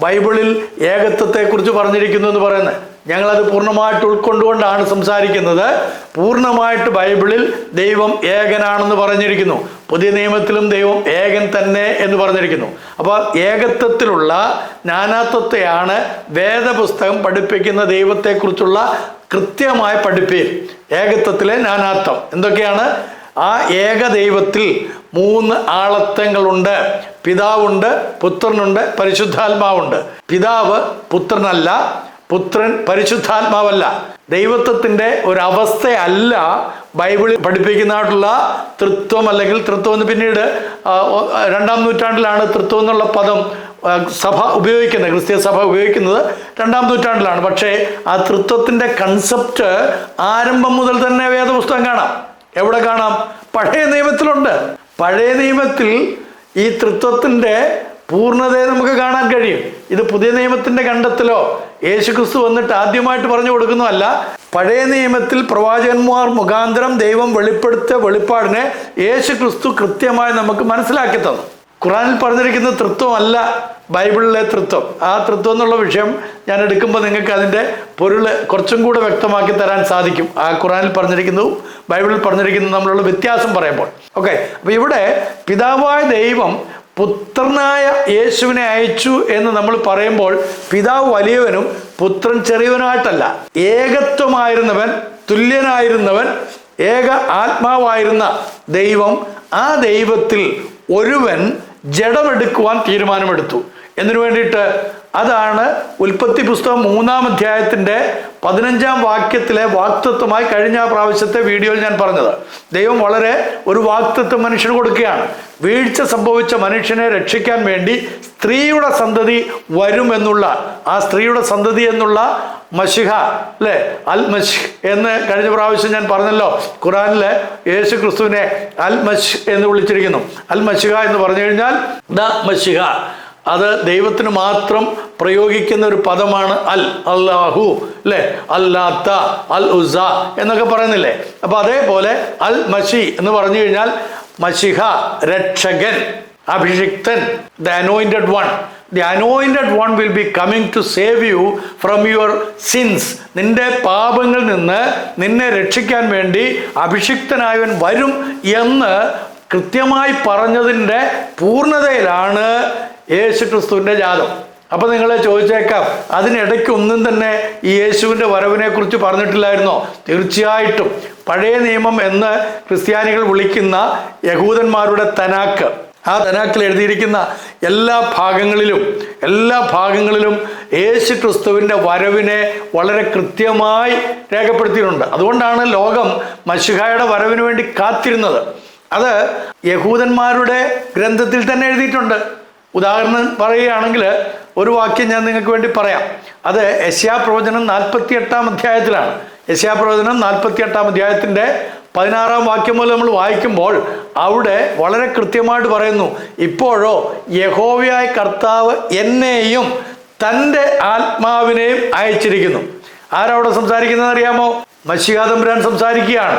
S1: ബൈബിളിൽ ഏകത്വത്തെക്കുറിച്ച് പറഞ്ഞിരിക്കുന്നു എന്ന് പറയുന്നത്. ഞങ്ങളത് പൂർണ്ണമായിട്ട് ഉൾക്കൊണ്ടുകൊണ്ടാണ് സംസാരിക്കുന്നത്. പൂർണ്ണമായിട്ട് ബൈബിളിൽ ദൈവം ഏകനാണെന്ന് പറഞ്ഞിരിക്കുന്നു. പുതിയ നിയമത്തിലും ദൈവം ഏകൻ തന്നെ എന്ന് പറഞ്ഞിരിക്കുന്നു. അപ്പോൾ ഏകത്വത്തിലുള്ള നാനാത്വത്തെയാണ് വേദപുസ്തകം പഠിപ്പിക്കുന്ന ദൈവത്തെക്കുറിച്ചുള്ള കൃത്യമായ പഠിപ്പീര്. ഏകത്വത്തിലെ നാനാത്വം എന്തൊക്കെയാണ്? ആ ഏകദൈവത്തിൽ 3 ആളത്വങ്ങളുണ്ട്. പിതാവുണ്ട്, പുത്രനുണ്ട്, പരിശുദ്ധാത്മാവുണ്ട്. പിതാവ് പുത്രനല്ല, പുത്രൻ പരിശുദ്ധാത്മാവല്ല. ദൈവത്വത്തിൻ്റെ ഒരവസ്ഥയല്ല ബൈബിളിൽ പഠിപ്പിക്കുന്നതായിട്ടുള്ള തൃത്വം, അല്ലെങ്കിൽ തൃത്വം എന്ന് പിന്നീട് 2-ാം നൂറ്റാണ്ടിലാണ് തൃത്വം എന്നുള്ള പദം സഭ ഉപയോഗിക്കുന്നത്, ക്രിസ്തീയ സഭ ഉപയോഗിക്കുന്നത് 2-ാം നൂറ്റാണ്ടിലാണ്. പക്ഷേ ആ തൃത്വത്തിൻ്റെ കൺസെപ്റ്റ് ആരംഭം മുതൽ തന്നെ വേദപുസ്തകം കാണാം. എവിടെ കാണാം? പഴയ നിയമത്തിലുണ്ട്. പഴയ നിയമത്തിൽ ഈ തൃത്വത്തിൻ്റെ പൂർണ്ണതയെ നമുക്ക് കാണാൻ കഴിയും. ഇത് പുതിയ നിയമത്തിൻ്റെ കണ്ടെത്തലോ യേശു ക്രിസ്തു വന്നിട്ട് ആദ്യമായിട്ട് പറഞ്ഞു കൊടുക്കുന്നതല്ല. പഴയ നിയമത്തിൽ പ്രവാചകന്മാർ മുഖാന്തരം ദൈവം വെളിപ്പെടുത്തിയ വെളിപ്പാടിനെ യേശു ക്രിസ്തു കൃത്യമായി നമുക്ക് മനസ്സിലാക്കി തന്നു. ഖുറാനിൽ പറഞ്ഞിരിക്കുന്ന തൃത്വം അല്ല ബൈബിളിലെ തൃത്വം. ആ തൃത്വം എന്നുള്ള വിഷയം ഞാൻ എടുക്കുമ്പോൾ നിങ്ങൾക്ക് അതിൻ്റെ പൊരുൾ കുറച്ചും കൂടെ വ്യക്തമാക്കി തരാൻ സാധിക്കും. ആ ഖുറാനിൽ പറഞ്ഞിരിക്കുന്നതും ബൈബിളിൽ പറഞ്ഞിരിക്കുന്നതും തമ്മിലുള്ള വ്യത്യാസം പറയുമ്പോൾ. ഓക്കെ, അപ്പോൾ ഇവിടെ പിതാവായ ദൈവം പുത്രനായ യേശുവിനെ അയച്ചു എന്ന് നമ്മൾ പറയുമ്പോൾ പിതാവ് വലിയവനും പുത്രൻ ചെറിയവനായിട്ടല്ല. ഏകത്വമായിരുന്നവൻ, തുല്യനായിരുന്നവൻ, ഏക ആത്മാവായിരുന്ന ദൈവം, ആ ദൈവത്തിൽ ഒരുവൻ ജഡമെടുക്കുവാൻ തീരുമാനമെടുത്തു. എന്തിനു വേണ്ടിയിട്ട്? അതാണ് ഉൽപ്പത്തി പുസ്തകം 3-ാം അധ്യായത്തിൻ്റെ 15-ാം വാക്യത്തിലെ വാക്തത്വമായി കഴിഞ്ഞ പ്രാവശ്യത്തെ വീഡിയോയിൽ ഞാൻ പറഞ്ഞത്. ദൈവം വളരെ ഒരു വാക്തത്വം മനുഷ്യന് കൊടുക്കുകയാണ്. വീഴ്ച സംഭവിച്ച മനുഷ്യനെ രക്ഷിക്കാൻ വേണ്ടി സ്ത്രീയുടെ സന്തതി വരുമെന്നുള്ള, ആ സ്ത്രീയുടെ സന്തതി എന്നുള്ള മശിഹ അല്ലെ, അൽ മശ് എന്ന് കഴിഞ്ഞ പ്രാവശ്യം ഞാൻ പറഞ്ഞല്ലോ. ഖുറാനിലെ യേശു ക്രിസ്തുവിനെ അൽ മശ് എന്ന് വിളിച്ചിരിക്കുന്നു. അൽ മശിഹ എന്ന് പറഞ്ഞു കഴിഞ്ഞാൽ ദ മശിഹ, അത് ദൈവത്തിന് മാത്രം പ്രയോഗിക്കുന്ന ഒരു പദമാണ്. അല്ലാഹു അല്ലെ, അല്ലാത്ത, അൽ ഉസ എന്നൊക്കെ പറയുന്നില്ലേ. അപ്പൊ അതേപോലെ അൽ മഷി എന്ന് പറഞ്ഞു കഴിഞ്ഞാൽ മഷിഹ, രക്ഷകൻ, അഭിഷിക്തൻ, the anointed one. The anointed one will be coming to save you from your sins. നിന്റെ പാപങ്ങളിൽ നിന്ന് നിന്നെ രക്ഷിക്കാൻ വേണ്ടി അഭിഷിക്തനായവൻ വരും എന്ന് കൃത്യമായി പറഞ്ഞതിൻ്റെ പൂർണ്ണതയിലാണ് യേശു ക്രിസ്തുവിൻ്റെ ജാതം. അപ്പൊ നിങ്ങളെ ചോദിച്ചേക്കാം, അതിനിടയ്ക്ക് ഒന്നും തന്നെ ഈ യേശുവിൻ്റെ വരവിനെ കുറിച്ച് പറഞ്ഞിട്ടില്ലായിരുന്നോ? തീർച്ചയായിട്ടും പഴയ നിയമം എന്ന് ക്രിസ്ത്യാനികൾ വിളിക്കുന്ന യഹൂദന്മാരുടെ തനാക്ക്, ആ തനാക്കിൽ എഴുതിയിരിക്കുന്ന എല്ലാ ഭാഗങ്ങളിലും യേശു ക്രിസ്തുവിൻ്റെ വരവിനെ വളരെ കൃത്യമായി രേഖപ്പെടുത്തിയിട്ടുണ്ട്. അതുകൊണ്ടാണ് ലോകം മശിഹായുടെ വരവിന് വേണ്ടി കാത്തിരുന്നത്. അത് യഹൂദന്മാരുടെ ഗ്രന്ഥത്തിൽ തന്നെ എഴുതിയിട്ടുണ്ട്. ഉദാഹരണം പറയുകയാണെങ്കിൽ ഒരു വാക്യം ഞാൻ നിങ്ങൾക്ക് വേണ്ടി പറയാം. അത് യെശയ്യാപ്രവചനം 48-ാം അധ്യായത്തിലാണ്. യെശയ്യാപ്രവചനം 48-ാം അധ്യായത്തിൻ്റെ 16-ാം വാക്യം മുതൽ നമ്മൾ വായിക്കുമ്പോൾ അവിടെ വളരെ കൃത്യമായിട്ട് പറയുന്നു, ഇപ്പോഴോ യഹോവയായ കർത്താവ് എന്നെയും തൻ്റെ ആത്മാവിനെയും അയച്ചിരിക്കുന്നു. ആരവിടെ സംസാരിക്കുന്നത് അറിയാമോ? മശിഹാ തമ്പുരാൻ സംസാരിക്കുകയാണ്.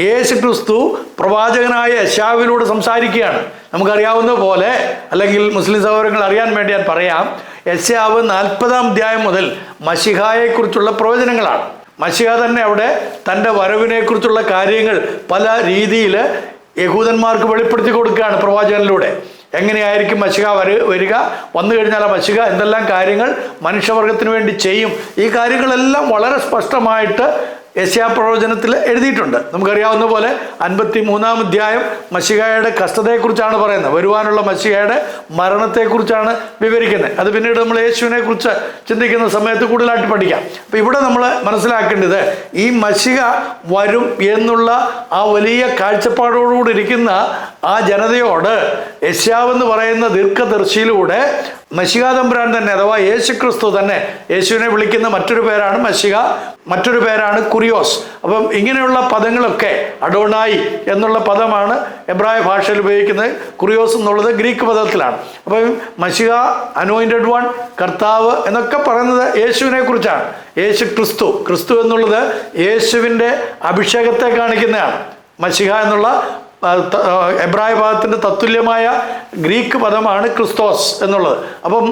S1: യേശു ക്രിസ്തു പ്രവാചകനായ യെശയ്യാവിലൂടെ സംസാരിക്കുകയാണ്. നമുക്കറിയാവുന്ന പോലെ, അല്ലെങ്കിൽ മുസ്ലിം സഹോദരങ്ങൾ അറിയാൻ വേണ്ടി ഞാൻ പറയാം, യെശയ്യാവ് 40-ാം അധ്യായം മുതൽ മശിഹായെക്കുറിച്ചുള്ള പ്രവചനങ്ങളാണ്. മശിഹ തന്നെ അവിടെ തൻ്റെ വരവിനെക്കുറിച്ചുള്ള കാര്യങ്ങൾ പല രീതിയിൽ യഹൂദന്മാർക്ക് വെളിപ്പെടുത്തി കൊടുക്കുകയാണ് പ്രവാചകനിലൂടെ. എങ്ങനെയായിരിക്കും മശിഹ വരിക, വന്നു കഴിഞ്ഞാൽ ആ മശിഹ എന്തെല്ലാം കാര്യങ്ങൾ മനുഷ്യവർഗത്തിന് വേണ്ടി ചെയ്യും, ഈ കാര്യങ്ങളെല്ലാം വളരെ സ്പഷ്ടമായിട്ട് യെശയ്യാപ്രവചനത്തിൽ എഴുതിയിട്ടുണ്ട്. നമുക്കറിയാവുന്ന പോലെ 53-ാം അധ്യായം മശിഹായുടെ കഷ്ടതയെക്കുറിച്ചാണ് പറയുന്നത്. വരുവാനുള്ള മശിഹായുടെ മരണത്തെക്കുറിച്ചാണ് വിവരിക്കുന്നത്. അത് പിന്നീട് നമ്മൾ യേശുവിനെ കുറിച്ച് ചിന്തിക്കുന്ന സമയത്ത് കൂടുതലായിട്ട് പഠിക്കാം. അപ്പം ഇവിടെ നമ്മൾ മനസ്സിലാക്കേണ്ടത്, ഈ മശിഹ വരും എന്നുള്ള ആ വലിയ കാഴ്ചപ്പാടോടുകൂടി ഇരിക്കുന്ന ആ ജനതയോട് യെശയ്യാവെന്ന് പറയുന്ന ദീർഘദർശിയിലൂടെ മശിഹാ തമ്പുരാൻ തന്നെ, അഥവാ യേശു ക്രിസ്തു തന്നെ, യേശുവിനെ വിളിക്കുന്ന മറ്റൊരു പേരാണ് മശിഹ, മറ്റൊരു പേരാണ് കുരിയോസ്. അപ്പം ഇങ്ങനെയുള്ള പദങ്ങളൊക്കെ, അഡോണായി എന്നുള്ള പദമാണ് എബ്രായ ഭാഷയിൽ ഉപയോഗിക്കുന്നത്, കുരിയോസ് എന്നുള്ളത് ഗ്രീക്ക് പദത്തിലാണ്. അപ്പം മശിഹ, അനോയിന്റഡ് വൺ, കർത്താവ് എന്നൊക്കെ പറയുന്നത് യേശുവിനെ കുറിച്ചാണ്. യേശു ക്രിസ്തു എന്നുള്ളത് യേശുവിൻ്റെ അഭിഷേകത്തെ കാണിക്കുന്നതാണ്. മശിഹ എന്നുള്ള എബ്രായ പദത്തിൻ്റെ തത്തുല്യമായ ഗ്രീക്ക് പദമാണ് ക്രിസ്തോസ് എന്നുള്ളത്. അപ്പം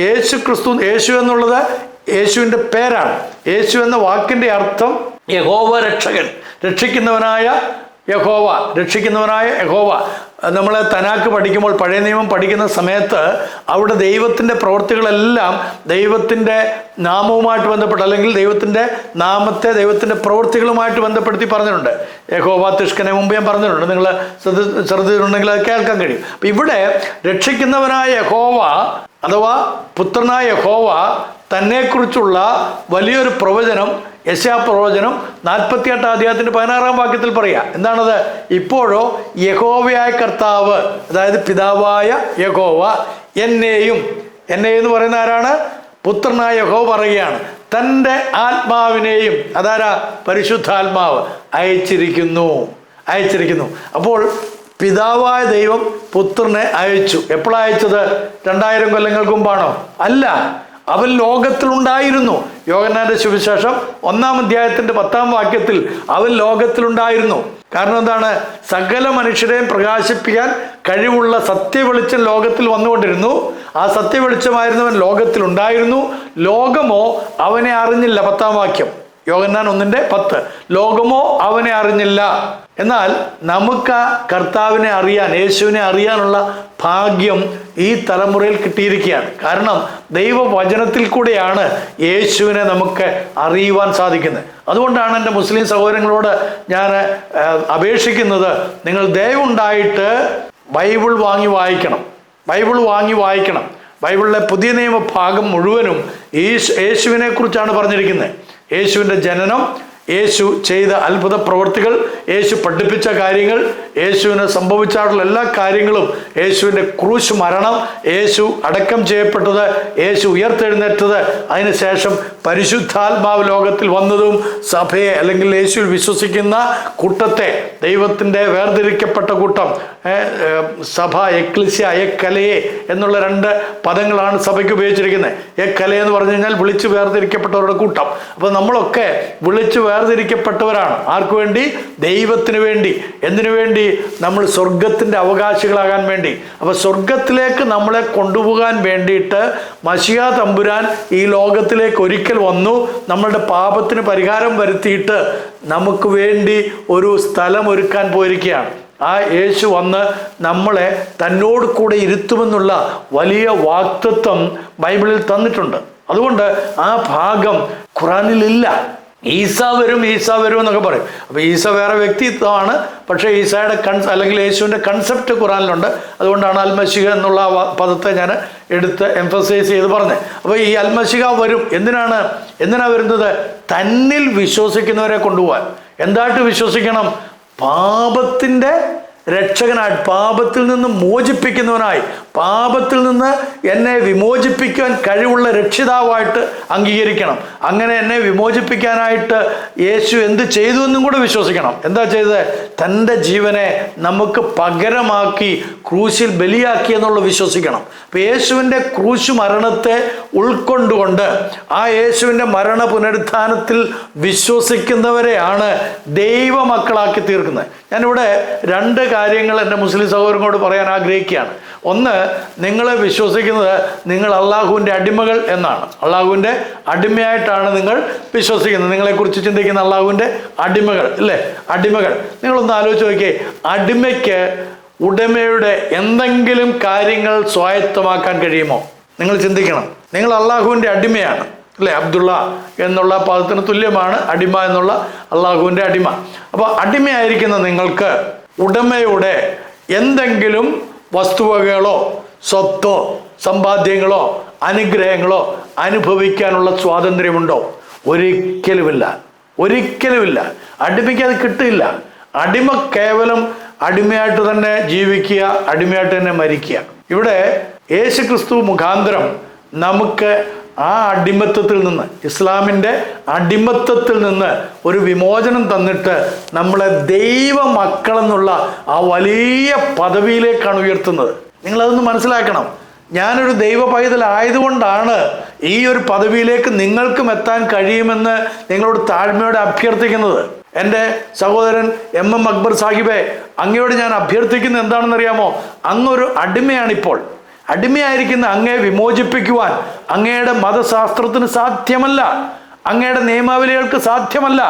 S1: യേശു എന്നുള്ളത് യേശുവിൻ്റെ പേരാണ്. യേശു എന്ന വാക്കിൻ്റെ അർത്ഥം യഹോവ രക്ഷകൻ, രക്ഷിക്കുന്നവനായ യഹോവ. നമ്മൾ തനാക്ക് പഠിക്കുമ്പോൾ, പഴയ നിയമം പഠിക്കുന്ന സമയത്ത് അവിടെ ദൈവത്തിൻ്റെ പ്രവൃത്തികളെല്ലാം ദൈവത്തിൻ്റെ നാമവുമായിട്ട് ബന്ധപ്പെട്ട്, അല്ലെങ്കിൽ ദൈവത്തിൻ്റെ നാമത്തെ ദൈവത്തിൻ്റെ പ്രവൃത്തികളുമായിട്ട് ബന്ധപ്പെടുത്തി പറഞ്ഞിട്ടുണ്ട്. യഹോവ തിഷ്കനെ മുമ്പ് ഞാൻ പറഞ്ഞിട്ടുണ്ട്, നിങ്ങൾ ശ്രദ്ധിച്ചിട്ടുണ്ടെങ്കിൽ അത് കേൾക്കാൻ കഴിയും. അപ്പം ഇവിടെ രക്ഷിക്കുന്നവനായ യഹോവ അഥവാ പുത്രനായ യഹോവ തന്നെക്കുറിച്ചുള്ള വലിയൊരു പ്രവചനം യെശയ്യാപ്രവചനം 48-ാം അധ്യായത്തിൻ്റെ 16-ാം വാക്യത്തിൽ പറയാം. എന്താണത്? ഇപ്പോഴോ യഹോവയായ കർത്താവ്, അതായത് പിതാവായ യഹോവ എന്നെയും എന്ന് പറയുന്ന ആരാണ്? പുത്രനായ യഹോവ പറയുകയാണ്, തൻ്റെ ആത്മാവിനെയും, അതാരാ? പരിശുദ്ധാത്മാവ് അയച്ചിരിക്കുന്നു. അപ്പോൾ പിതാവായ ദൈവം പുത്രനെ അയച്ചു. എപ്പോഴാണ് അയച്ചത്? 2000 കൊല്ലങ്ങൾക്ക് മുമ്പാണോ? അല്ല, അവൻ ലോകത്തിലുണ്ടായിരുന്നു. യോഹന്നാന്റെ സുവിശേഷം 1-ാം അധ്യായത്തിൻ്റെ 10-ാം വാക്യത്തിൽ അവൻ ലോകത്തിലുണ്ടായിരുന്നു. കാരണം എന്താണ്? സകല മനുഷ്യരെയും പ്രകാശിപ്പിക്കാൻ കഴിവുള്ള സത്യവെളിച്ചം ലോകത്തിൽ വന്നുകൊണ്ടിരുന്നു. ആ സത്യവെളിച്ചമായിരുന്നവൻ ലോകത്തിലുണ്ടായിരുന്നു. ലോകമോ അവനെ അറിഞ്ഞില്ല. 10-ാം വാക്യം, യോഹന്നാൻ 1:10. ലോകമോ അവനെ അറിഞ്ഞില്ല. എന്നാൽ നമുക്ക് ആ കർത്താവിനെ അറിയാൻ, യേശുവിനെ അറിയാനുള്ള ഭാഗ്യം ഈ തലമുറയിൽ കിട്ടിയിരിക്കുകയാണ്. കാരണം ദൈവവചനത്തിൽ കൂടെയാണ് യേശുവിനെ നമുക്ക് അറിയുവാൻ സാധിക്കുന്നത്. അതുകൊണ്ടാണ് എൻ്റെ മുസ്ലിം സഹോദരങ്ങളോട് ഞാൻ അപേക്ഷിക്കുന്നത്, നിങ്ങൾ ദയവുണ്ടായിട്ട് ബൈബിൾ വാങ്ങി വായിക്കണം. ബൈബിൾ വാങ്ങി വായിക്കണം. ബൈബിളിലെ പുതിയ നിയമ ഭാഗം മുഴുവനും യേശുവിനെ കുറിച്ചാണ് പറഞ്ഞിരിക്കുന്നത്. യേശുവിൻ്റെ ജനനം, യേശു ചെയ്ത അത്ഭുത പ്രവൃത്തികൾ, യേശു പഠിപ്പിച്ച കാര്യങ്ങൾ, യേശുവിന് സംഭവിച്ചിട്ടുള്ള എല്ലാ കാര്യങ്ങളും, യേശുവിൻ്റെ ക്രൂശ് മരണം, യേശു അടക്കം ചെയ്യപ്പെട്ടത്, യേശു ഉയർത്തെഴുന്നേറ്റത്, അതിനുശേഷം പരിശുദ്ധാത്മാവ് ലോകത്തിൽ വന്നതും സഭയെ അല്ലെങ്കിൽ യേശുവിൽ വിശ്വസിക്കുന്ന കൂട്ടത്തെ, ദൈവത്തിൻ്റെ വേർതിരിക്കപ്പെട്ട കൂട്ടം, സഭ, എക്ലിസ്യ, എക്കലയെ എന്നുള്ള 2 പദങ്ങളാണ് സഭയ്ക്ക് ഉപയോഗിച്ചിരിക്കുന്നത്. എക്കല എന്ന് പറഞ്ഞു കഴിഞ്ഞാൽ വിളിച്ച് വേർതിരിക്കപ്പെട്ടവരുടെ കൂട്ടം. അപ്പോൾ നമ്മളൊക്കെ വിളിച്ച് വേർതിരിക്കപ്പെട്ടവരാണ്. ആർക്കു വേണ്ടി? ദൈവത്തിന് വേണ്ടി. എന്തിനു വേണ്ടി? നമ്മൾ സ്വർഗത്തിൻ്റെ അവകാശികളാകാൻ വേണ്ടി. അപ്പോൾ സ്വർഗത്തിലേക്ക് നമ്മളെ കൊണ്ടുപോകാൻ വേണ്ടിയിട്ട് മശിഹാ തമ്പുരാൻ ഈ ലോകത്തിലേക്ക് ഒരിക്കൽ വന്നു. നമ്മളുടെ പാപത്തിന് പരിഹാരം വരുത്തിയിട്ട് നമുക്ക് വേണ്ടി ഒരു സ്ഥലം ഒരുക്കാൻ പോയിരിക്കുകയാണ്. ആ യേശു വന്ന് നമ്മളെ തന്നോട് കൂടെ ഇരുത്തുമെന്നുള്ള വലിയ വാഗ്ദത്തം ബൈബിളിൽ തന്നിട്ടുണ്ട്. അതുകൊണ്ട് ആ ഭാഗം ഖുറാനിലില്ല. ഈസ വരും എന്നൊക്കെ പറയും. അപ്പോൾ ഈസ വേറെ വ്യക്തിത്വമാണ്. പക്ഷേ ഈസയുടെ അല്ലെങ്കിൽ യേശുവിൻ്റെ കൺസെപ്റ്റ് ഖുറാനിലുണ്ട്. അതുകൊണ്ടാണ് അൽമശിഹ എന്നുള്ള പദത്തെ ഞാൻ എടുത്ത് എംഫസൈസ് ചെയ്ത് പറഞ്ഞത്. അപ്പോൾ ഈ അൽമശിഹ വരും. എന്തിനാണ് വരുന്നത്? തന്നിൽ വിശ്വസിക്കുന്നവരെ കൊണ്ടുപോകാൻ. എന്തായിട്ട് വിശ്വസിക്കണം? പാപത്തിൻ്റെ രക്ഷകനായി, പാപത്തിൽ നിന്ന് മോചിപ്പിക്കുന്നവനായി, പാപത്തിൽ നിന്ന് എന്നെ വിമോചിപ്പിക്കാൻ കഴിവുള്ള രക്ഷിതാവായിട്ട് അംഗീകരിക്കണം. അങ്ങനെ എന്നെ വിമോചിപ്പിക്കാനായിട്ട് യേശു എന്ത് ചെയ്തു എന്നും കൂടെ വിശ്വസിക്കണം. എന്താ ചെയ്തത്? തൻ്റെ ജീവനെ നമുക്ക് പകരമാക്കി ക്രൂശിൽ ബലിയാക്കി എന്നുള്ളത് വിശ്വസിക്കണം. അപ്പോൾ യേശുവിൻ്റെ ക്രൂശ് മരണത്തെ ഉൾക്കൊണ്ടുകൊണ്ട് ആ യേശുവിൻ്റെ മരണ പുനരുത്ഥാനത്തിൽ വിശ്വസിക്കുന്നവരെയാണ് ദൈവമക്കളാക്കി തീർക്കുന്നത്. ഞാനിവിടെ 2 കാര്യങ്ങൾ എൻ്റെ മുസ്ലിം സഹോദരങ്ങളോട് പറയാൻ ആഗ്രഹിക്കുകയാണ്. ഒന്ന്, നിങ്ങൾ വിശ്വസിക്കുന്നത് നിങ്ങൾ അള്ളാഹുവിൻ്റെ അടിമകൾ എന്നാണ്. അള്ളാഹുവിൻ്റെ അടിമയായിട്ടാണ് നിങ്ങൾ വിശ്വസിക്കുന്നത്. നിങ്ങളെക്കുറിച്ച് ചിന്തിക്കുന്ന അള്ളാഹുവിൻ്റെ അടിമകൾ അല്ലേ? അടിമകൾ. നിങ്ങളൊന്ന് ആലോചിച്ച് നോക്കിയേ, അടിമയ്ക്ക് ഉടമയുടെ എന്തെങ്കിലും കാര്യങ്ങൾ സ്വായത്തമാക്കാൻ കഴിയുമോ? നിങ്ങൾ ചിന്തിക്കണം. നിങ്ങൾ അള്ളാഹുവിൻ്റെ അടിമയാണ് അല്ലേ? അബ്ദുള്ള എന്നുള്ള പദത്തിന് തുല്യമാണ് അടിമ എന്നുള്ള അള്ളാഹുവിൻ്റെ അടിമ. അപ്പോൾ അടിമയായിരിക്കുന്ന നിങ്ങൾക്ക് ഉടമയുടെ എന്തെങ്കിലും വസ്തുവകകളോ സ്വത്തോ സമ്പാദ്യങ്ങളോ അനുഗ്രഹങ്ങളോ അനുഭവിക്കാനുള്ള സ്വാതന്ത്ര്യമുണ്ടോ? ഒരിക്കലുമില്ല. അടിമയ്ക്ക് അത് കിട്ടില്ല. അടിമ കേവലം അടിമയായിട്ട് തന്നെ ജീവിക്കുക, അടിമയായിട്ട് തന്നെ മരിക്കുക. ഇവിടെ യേശു ക്രിസ്തു മുഖാന്തരം നമുക്ക് ആ അടിമത്തത്തിൽ നിന്ന്, ഇസ്ലാമിൻ്റെ അടിമത്തത്തിൽ നിന്ന് ഒരു വിമോചനം തന്നിട്ട് നമ്മളെ ദൈവ മക്കളെന്നുള്ള ആ വലിയ പദവിയിലേക്കാണ് ഉയർത്തുന്നത്. നിങ്ങളതൊന്ന് മനസ്സിലാക്കണം. ഞാനൊരു ദൈവ പൈതലായതുകൊണ്ടാണ് ഈ ഒരു പദവിയിലേക്ക് നിങ്ങൾക്കും എത്താൻ കഴിയുമെന്ന് നിങ്ങളോട് താഴ്മയോടെ അഭ്യർത്ഥിക്കുന്നത്. എൻ്റെ സഹോദരൻ MM അക്ബർ സാഹിബെ, അങ്ങയോട് ഞാൻ അഭ്യർത്ഥിക്കുന്നത് എന്താണെന്നറിയാമോ? അങ്ങൊരു അടിമയാണിപ്പോൾ. അടിമയായിരിക്കുന്ന അങ്ങയെ വിമോചിപ്പിക്കുവാൻ അങ്ങയുടെ മതശാസ്ത്രത്തിന് സാധ്യമല്ല, അങ്ങയുടെ നിയമാവലികൾക്ക് സാധ്യമല്ല.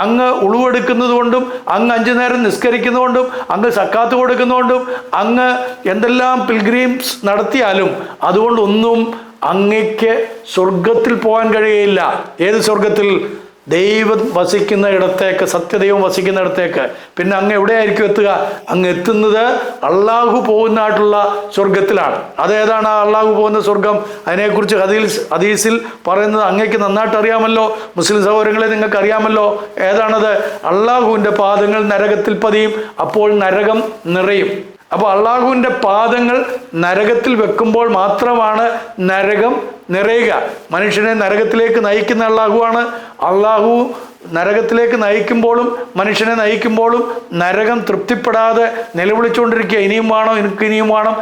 S1: അങ്ങ് ഉളുവെടുക്കുന്നത് കൊണ്ടും, അങ്ങ് 5 നേരം നിസ്കരിക്കുന്നതുകൊണ്ടും, അങ്ങ് സക്കാത്ത് കൊടുക്കുന്നതുകൊണ്ടും, അങ്ങ് എന്തെല്ലാം പിൽഗ്രീംസ് നടത്തിയാലും അതുകൊണ്ടൊന്നും അങ്ങയ്ക്ക് സ്വർഗത്തിൽ പോകാൻ കഴിയുകയില്ല. ഏത് സ്വർഗത്തിൽ? ദൈവം വസിക്കുന്ന ഇടത്തേക്ക്, സത്യദൈവം വസിക്കുന്ന ഇടത്തേക്ക്. പിന്നെ അങ്ങ് എവിടെയായിരിക്കും എത്തുക? അങ്ങ് എത്തുന്നത് അള്ളാഹു പോകുന്നതായിട്ടുള്ള സ്വർഗത്തിലാണ്. അതേതാണ് ആ അള്ളാഹു പോകുന്ന സ്വർഗം? അതിനെക്കുറിച്ച് ഹദീസിൽ പറയുന്നത് അങ്ങേക്ക് നന്നായിട്ട് അറിയാമല്ലോ, മുസ്ലിം സഹോദരങ്ങളെ നിങ്ങൾക്ക് അറിയാമല്ലോ. ഏതാണത്? അള്ളാഹുവിൻ്റെ പാദങ്ങൾ നരകത്തിൽ പതിയും, അപ്പോൾ നരകം നിറയും. അപ്പോൾ അള്ളാഹുവിൻ്റെ പാദങ്ങൾ നരകത്തിൽ വെക്കുമ്പോൾ മാത്രമാണ് നരകം നിറയുക. മനുഷ്യനെ നരകത്തിലേക്ക് നയിക്കുന്ന അള്ളാഹുവാണ്. അള്ളാഹു നരകത്തിലേക്ക് നയിക്കുമ്പോഴും മനുഷ്യനെ നയിക്കുമ്പോഴും നരകം തൃപ്തിപ്പെടാതെ നിലവിളിച്ചുകൊണ്ടിരിക്കുക. ഇനിയും വേണം, എനിക്ക് ഇനിയും വേണം,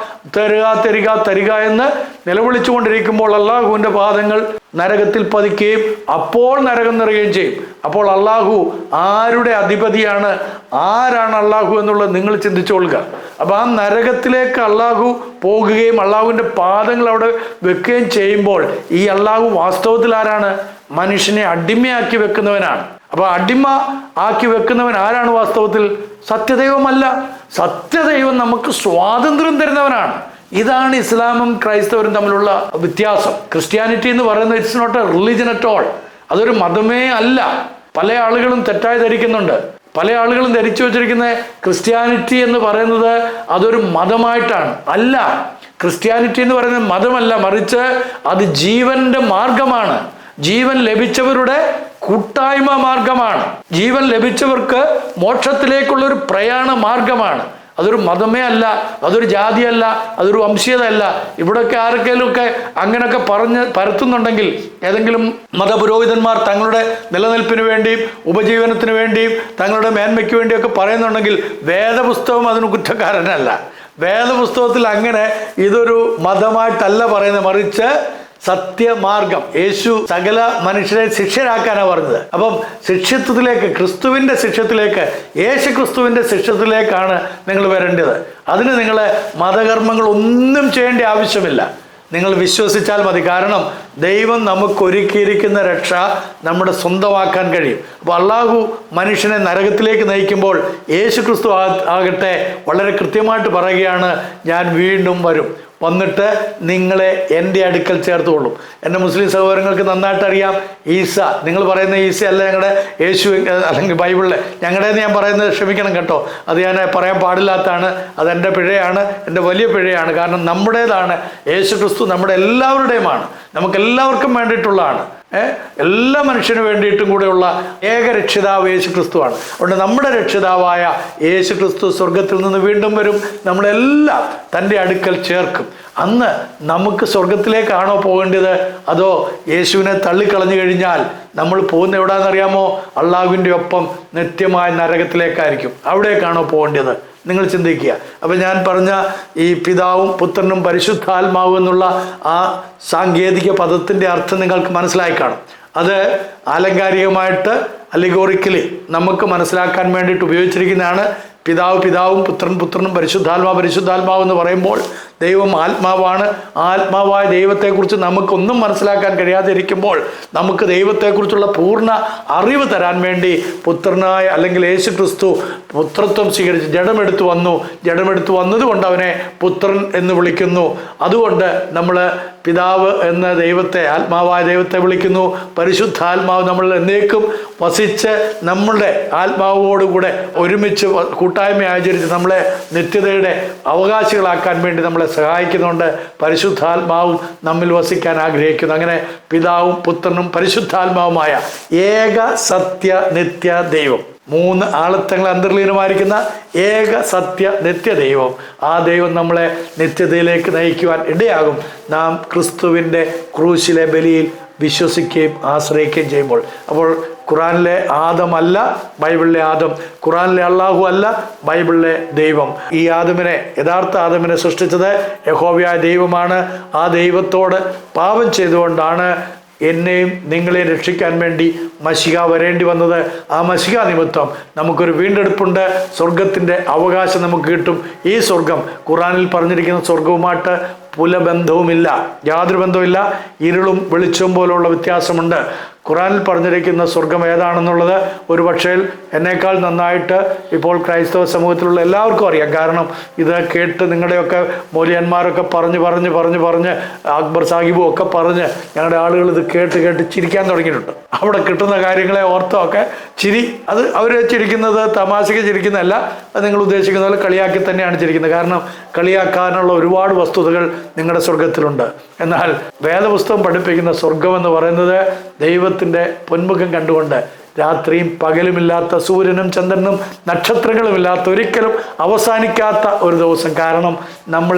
S1: തരിക എന്ന് നിലവിളിച്ചുകൊണ്ടിരിക്കുമ്പോൾ അള്ളാഹുവിൻ്റെ പാദങ്ങൾ നരകത്തിൽ പതിക്കുകയും അപ്പോൾ നരകം നിറയുകയും ചെയ്യും. അപ്പോൾ അള്ളാഹു ആരുടെ അധിപതിയാണ്? ആരാണ് അള്ളാഹു എന്നുള്ളത് നിങ്ങൾ ചിന്തിച്ചുകൊള്ളുക. അപ്പോൾ ആ നരകത്തിലേക്ക് അള്ളാഹു പോകുകയും അള്ളാഹുവിൻ്റെ പാദങ്ങൾ അവിടെ വെക്കുകയും ചെയ്യുമ്പോൾ ഈ അള്ളാഹു വാസ്തവത്തിൽ ആരാണ്? മനുഷ്യനെ അടിമയാക്കി വെക്കുന്നവനാണ്. അപ്പോൾ അടിമ ആക്കി വെക്കുന്നവൻ ആരാണ് വാസ്തവത്തിൽ? സത്യദൈവമല്ല. സത്യദൈവം നമുക്ക് സ്വാതന്ത്ര്യം തരുന്നവനാണ്. ഇതാണ് ഇസ്ലാമും ക്രൈസ്തവരും തമ്മിലുള്ള വ്യത്യാസം. ക്രിസ്ത്യാനിറ്റി എന്ന് പറയുന്നത് it's not a religion at all. അതൊരു മതമേ അല്ല. പല ആളുകളും തെറ്റായി ധരിക്കുന്നുണ്ട്. പല ആളുകളും ധരിച്ചു വച്ചിരിക്കുന്ന ക്രിസ്ത്യാനിറ്റി എന്ന് പറയുന്നത് അതൊരു മതമായിട്ടാണ്. അല്ല, ക്രിസ്ത്യാനിറ്റി എന്ന് പറയുന്നത് മതമല്ല, മറിച്ച് അത് ജീവന്റെ മാർഗമാണ്. ജീവൻ ലഭിച്ചവരുടെ കൂട്ടായ്മ മാർഗമാണ്. ജീവൻ ലഭിച്ചവർക്ക് മോക്ഷത്തിലേക്കുള്ളൊരു പ്രയാണ മാർഗമാണ്. അതൊരു മതമേ അല്ല, അതൊരു ജാതിയല്ല, അതൊരു വംശീയതയല്ല. ഇവിടെയൊക്കെ ആർക്കെങ്കിലുമൊക്കെ അങ്ങനെയൊക്കെ പറഞ്ഞ് പരത്തുന്നുണ്ടെങ്കിൽ, ഏതെങ്കിലും മതപുരോഹിതന്മാർ തങ്ങളുടെ നിലനിൽപ്പിന് വേണ്ടിയും ഉപജീവനത്തിന് വേണ്ടിയും തങ്ങളുടെ മേന്മയ്ക്ക് വേണ്ടിയൊക്കെ പറയുന്നുണ്ടെങ്കിൽ വേദപുസ്തകം അതിന് കുറ്റക്കാരനല്ല. വേദപുസ്തകത്തിൽ അങ്ങനെ ഇതൊരു മതമായിട്ടല്ല പറയുന്നത്, മറിച്ച് സത്യമാർഗം. യേശു സകല മനുഷ്യരെ ശിഷ്യരാക്കാനാണ് പറഞ്ഞത്. അപ്പം ശിഷ്യത്വത്തിലേക്ക്, ക്രിസ്തുവിൻ്റെ ശിഷ്യത്തിലേക്ക്, യേശു ക്രിസ്തുവിൻ്റെ ശിഷ്യത്തിലേക്കാണ് നിങ്ങൾ വരേണ്ടത്. അതിന് നിങ്ങൾ മതകർമ്മങ്ങൾ ഒന്നും ചെയ്യേണ്ട ആവശ്യമില്ല. നിങ്ങൾ വിശ്വസിച്ചാൽ മതി. കാരണം ദൈവം നമുക്ക് ഒരുക്കിയിരിക്കുന്ന രക്ഷ നമ്മുടെ സ്വന്തമാക്കാൻ കഴിയും. അപ്പോൾ അള്ളാഹു മനുഷ്യനെ നരകത്തിലേക്ക് നയിക്കുമ്പോൾ യേശു ക്രിസ്തു ആകട്ടെ വളരെ കൃത്യമായിട്ട് പറയുകയാണ്, ഞാൻ വീണ്ടും വരും, വന്നിട്ട് നിങ്ങളെ എൻ്റെ അടുക്കൽ ചേർത്തുകൊള്ളും. എൻ്റെ മുസ്ലിം സഹോദരങ്ങൾക്ക് നന്നായിട്ട് അറിയാം, ഈസ, നിങ്ങൾ പറയുന്ന ഈസ അല്ല ഞങ്ങളുടെ യേശു, അല്ലെങ്കിൽ ബൈബിളിലെ ഞങ്ങളുടേന്ന് ഞാൻ പറയുന്നത് ക്ഷമിക്കണം കേട്ടോ, അത് ഞാൻ പറയാൻ പാടില്ലാത്തതാണ്. അതെൻ്റെ പിഴയാണ്, എൻ്റെ വലിയ പിഴയാണ്. കാരണം നമ്മുടേതാണ് യേശു ക്രിസ്തു, നമ്മുടെ എല്ലാവരുടെയുമാണ്, നമുക്കെല്ലാവർക്കും വേണ്ടിയിട്ടുള്ളതാണ്. എല്ലാ മനുഷ്യന് വേണ്ടിയിട്ടും കൂടെയുള്ള ഏക രക്ഷിതാവ് യേശു ക്രിസ്തുവാണ്. അതുകൊണ്ട് നമ്മുടെ രക്ഷിതാവായ യേശു ക്രിസ്തു സ്വർഗത്തിൽ നിന്ന് വീണ്ടും വരും, നമ്മളെല്ലാം തൻ്റെ അടുക്കൽ ചേർക്കും. അന്ന് നമുക്ക് സ്വർഗത്തിലേക്കാണോ പോകേണ്ടത്, അതോ യേശുവിനെ തള്ളിക്കളഞ്ഞു കഴിഞ്ഞാൽ നമ്മൾ പോകുന്ന എവിടാന്നറിയാമോ? അള്ളാഹുവിൻ്റെ ഒപ്പം നിത്യമായ നരകത്തിലേക്കായിരിക്കും. അവിടേക്കാണോ പോകേണ്ടത്? നിങ്ങൾ ചിന്തിക്കുക. അപ്പം ഞാൻ പറഞ്ഞ ഈ പിതാവും പുത്രനും പരിശുദ്ധാത്മാവും എന്നുള്ള ആ സാങ്കേതിക പദത്തിൻ്റെ അർത്ഥം നിങ്ങൾക്ക് മനസ്സിലായി കാണും. അത് ആലങ്കാരികമായിട്ട് അലിഗോറിക്കലി നമുക്ക് മനസ്സിലാക്കാൻ വേണ്ടിയിട്ട് ഉപയോഗിച്ചിരിക്കുന്നതാണ്. പിതാവും പുത്രനും പരിശുദ്ധാത്മാവ് എന്ന് പറയുമ്പോൾ ദൈവം ആത്മാവാണ്. ആത്മാവായ ദൈവത്തെക്കുറിച്ച് നമുക്കൊന്നും മനസ്സിലാക്കാൻ കഴിയാതിരിക്കുമ്പോൾ നമുക്ക് ദൈവത്തെക്കുറിച്ചുള്ള പൂർണ്ണ അറിവ് തരാൻ വേണ്ടി പുത്രനായ, അല്ലെങ്കിൽ യേശു ക്രിസ്തു പുത്രത്വം സ്വീകരിച്ച് ജഡമെടുത്തു വന്നതുകൊണ്ട് അവനെ പുത്രൻ എന്ന് വിളിക്കുന്നു. അതുകൊണ്ട് നമ്മൾ പിതാവ് എന്ന ദൈവത്തെ, ആത്മാവായ ദൈവത്തെ വിളിക്കുന്നു. പരിശുദ്ധാത്മാവ് നമ്മൾ എന്നേക്കും വസിച്ച് നമ്മളുടെ ആത്മാവോടുകൂടെ ഒരുമിച്ച് കൂട്ടായ്മ ആചരിച്ച് നമ്മളെ നിത്യതയുടെ അവകാശികളാക്കാൻ വേണ്ടി നമ്മളെ സഹായിക്കുന്നുണ്ട്. പരിശുദ്ധാത്മാവും നമ്മിൽ വസിക്കാൻ ആഗ്രഹിക്കുന്നു. അങ്ങനെ പിതാവും പുത്രനും പരിശുദ്ധാത്മാവുമായ ഏക സത്യ നിത്യ ദൈവം, 3 ആളത്തങ്ങൾ അന്തർലീനമായിരിക്കുന്ന ഏക സത്യ നിത്യ ദൈവം, ആ ദൈവം നമ്മളെ നിത്യതയിലേക്ക് നയിക്കുവാൻ ഇടയാകും നാം ക്രിസ്തുവിൻ്റെ ക്രൂശിലെ ബലിയിൽ വിശ്വസിക്കുകയും ആശ്രയിക്കുകയും ചെയ്യുമ്പോൾ. അപ്പോൾ ഖുറാനിലെ ആദമല്ല ബൈബിളിലെ ആദം, ഖുറാനിലെ അള്ളാഹു അല്ല ബൈബിളിലെ ദൈവം. ഈ ആദമിനെ, യഥാർത്ഥ ആദമിനെ സൃഷ്ടിച്ചത് യഹോവയായ ദൈവമാണ്. ആ ദൈവത്തോട് പാപം ചെയ്തുകൊണ്ടാണ് എന്നെയും നിങ്ങളെയും രക്ഷിക്കാൻ വേണ്ടി മശിഹ വരേണ്ടി വന്നത്. ആ മശിഹ നിമിത്തം നമുക്കൊരു വീണ്ടെടുപ്പുണ്ട്, സ്വർഗത്തിൻ്റെ അവകാശം നമുക്ക് കിട്ടും. ഈ സ്വർഗം ഖുറാനിൽ പറഞ്ഞിരിക്കുന്ന സ്വർഗവുമായിട്ട് പുലബന്ധവുമില്ല, യാതൊരു ബന്ധവുമില്ല. ഇരുളും വെളിച്ചവും പോലുള്ള വ്യത്യാസമുണ്ട്. ഖുറാനിൽ പറഞ്ഞിരിക്കുന്ന സ്വർഗം ഏതാണെന്നുള്ളത് ഒരു പക്ഷേ എന്നേക്കാൾ നന്നായിട്ട് ഇപ്പോൾ ക്രൈസ്തവ സമൂഹത്തിലുള്ള എല്ലാവർക്കും അറിയാം. കാരണം ഇത് കേട്ട് നിങ്ങളുടെയൊക്കെ മൂല്യന്മാരൊക്കെ പറഞ്ഞ് അക്ബർ സാഹിബും ഒക്കെ പറഞ്ഞ് ഞങ്ങളുടെ ആളുകൾ ഇത് കേട്ട് ചിരിക്കാൻ തുടങ്ങിയിട്ടുണ്ട്. അവിടെ കിട്ടുന്ന കാര്യങ്ങളെ ഓർത്തൊക്കെ ചിരി, അത് അവർ ചിരിക്കുന്നത് തമാശയ്ക്ക് ചിരിക്കുന്നതല്ല, അത് നിങ്ങൾ ഉദ്ദേശിക്കുന്ന പോലെ കളിയാക്കി തന്നെയാണ് ചിരിക്കുന്നത്. കാരണം കളിയാക്കാനുള്ള ഒരുപാട് വസ്തുതകൾ നിങ്ങളുടെ സ്വർഗത്തിലുണ്ട്. എന്നാൽ വേദപുസ്തകം പഠിപ്പിക്കുന്ന സ്വർഗം എന്ന് പറയുന്നത് ദൈവത്തിൻ്റെ പൊന്മുഖം കണ്ടുകൊണ്ട് രാത്രിയും പകലുമില്ലാത്ത, സൂര്യനും ചന്ദ്രനും നക്ഷത്രങ്ങളുമില്ലാത്ത, ഒരിക്കലും അവസാനിക്കാത്ത ഒരു ദിവസം. കാരണം നമ്മൾ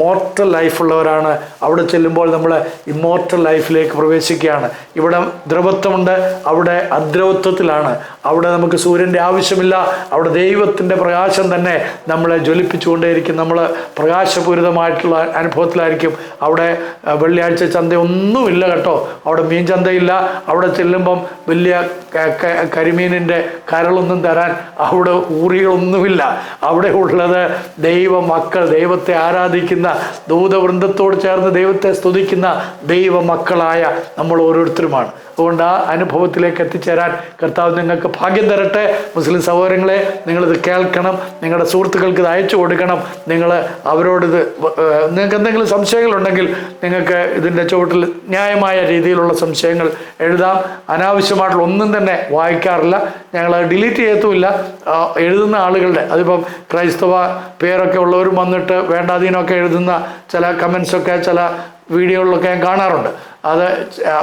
S1: മോർട്ടൽ ലൈഫുള്ളവരാണ്. അവിടെ ചെല്ലുമ്പോൾ നമ്മൾ ഇമ്മോർട്ടൽ ലൈഫിലേക്ക് പ്രവേശിക്കുകയാണ്. ഇവിടെ ദ്രവത്വമുണ്ട്, അവിടെ അദ്രവത്വത്തിലാണ്. അവിടെ നമുക്ക് സൂര്യൻ്റെ ആവശ്യമില്ല. അവിടെ ദൈവത്തിൻ്റെ പ്രകാശം തന്നെ നമ്മളെ ജ്വലിപ്പിച്ചുകൊണ്ടേയിരിക്കും. നമ്മൾ പ്രകാശപൂരിതമായിട്ടുള്ള അനുഭവത്തിലായിരിക്കും. അവിടെ വെള്ളിയാഴ്ച ചന്തയൊന്നുമില്ല കേട്ടോ, അവിടെ മീൻ ചന്തയില്ല. അവിടെ ചെല്ലുമ്പം വലിയ കരിമീനിൻ്റെ കരളൊന്നും തരാൻ അവിടെ ഊറികളൊന്നുമില്ല. അവിടെ ഉള്ളത് ദൈവമക്കൾ, ദൈവത്തെ ആരാധിക്കുന്ന ദൂതവൃന്ദത്തോട് ചേർന്ന് ദൈവത്തെ സ്തുതിക്കുന്ന ദൈവമക്കളായ നമ്മൾ ഓരോരുത്തരുമാണ്. അതുകൊണ്ട് ആ അനുഭവത്തിലേക്ക് എത്തിച്ചേരാൻ കർത്താവ് നിങ്ങൾക്ക് ഭാഗ്യം തരട്ടെ. മുസ്ലിം സഹോദരങ്ങളെ, നിങ്ങളിത് കേൾക്കണം, നിങ്ങളുടെ സുഹൃത്തുക്കൾക്ക് ഇത് അയച്ചു കൊടുക്കണം. നിങ്ങൾ അവരോടിത് നിങ്ങൾക്ക് എന്തെങ്കിലും സംശയങ്ങളുണ്ടെങ്കിൽ നിങ്ങൾക്ക് ഇതിൻ്റെ ചുവട്ടിൽ ന്യായമായ രീതിയിലുള്ള സംശയങ്ങൾ എഴുതാം. അനാവശ്യമായിട്ടുള്ള ഒന്നും തന്നെ വായിക്കാറില്ല, ഞങ്ങൾ ഡിലീറ്റ് ചെയ്യത്തുമില്ല. എഴുതുന്ന ആളുകളുടെ, അതിപ്പം ക്രൈസ്തവ പേരൊക്കെ ഉള്ളവരും വന്നിട്ട് വേണ്ടാതീനൊക്കെ എഴുതുന്ന ചില കമൻസൊക്കെ ചില വീഡിയോകളിലൊക്കെ ഞാൻ കാണാറുണ്ട്. അത്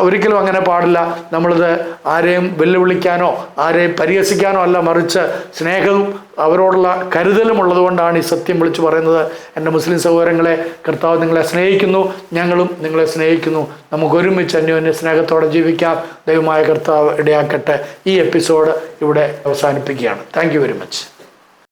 S1: ഒരിക്കലും അങ്ങനെ പാടില്ല. നമ്മളിത് ആരെയും വെല്ലുവിളിക്കാനോ ആരെയും പരിഹസിക്കാനോ അല്ല, മറിച്ച് സ്നേഹവും അവരോടുള്ള കരുതലും ഉള്ളതുകൊണ്ടാണ് ഈ സത്യം വിളിച്ചു പറയുന്നത്. എൻ്റെ മുസ്ലിം സഹോദരങ്ങളെ, കർത്താവ് നിങ്ങളെ സ്നേഹിക്കുന്നു, ഞങ്ങളും നിങ്ങളെ സ്നേഹിക്കുന്നു. നമുക്ക് ഒരുമിച്ച് അന്യോന്യ സ്നേഹത്തോടെ ജീവിക്കാം. ദൈവമായ കർത്താവ് ഇടയാക്കട്ടെ. ഈ എപ്പിസോഡ് ഇവിടെ അവസാനിപ്പിക്കുകയാണ്. Thank you very much.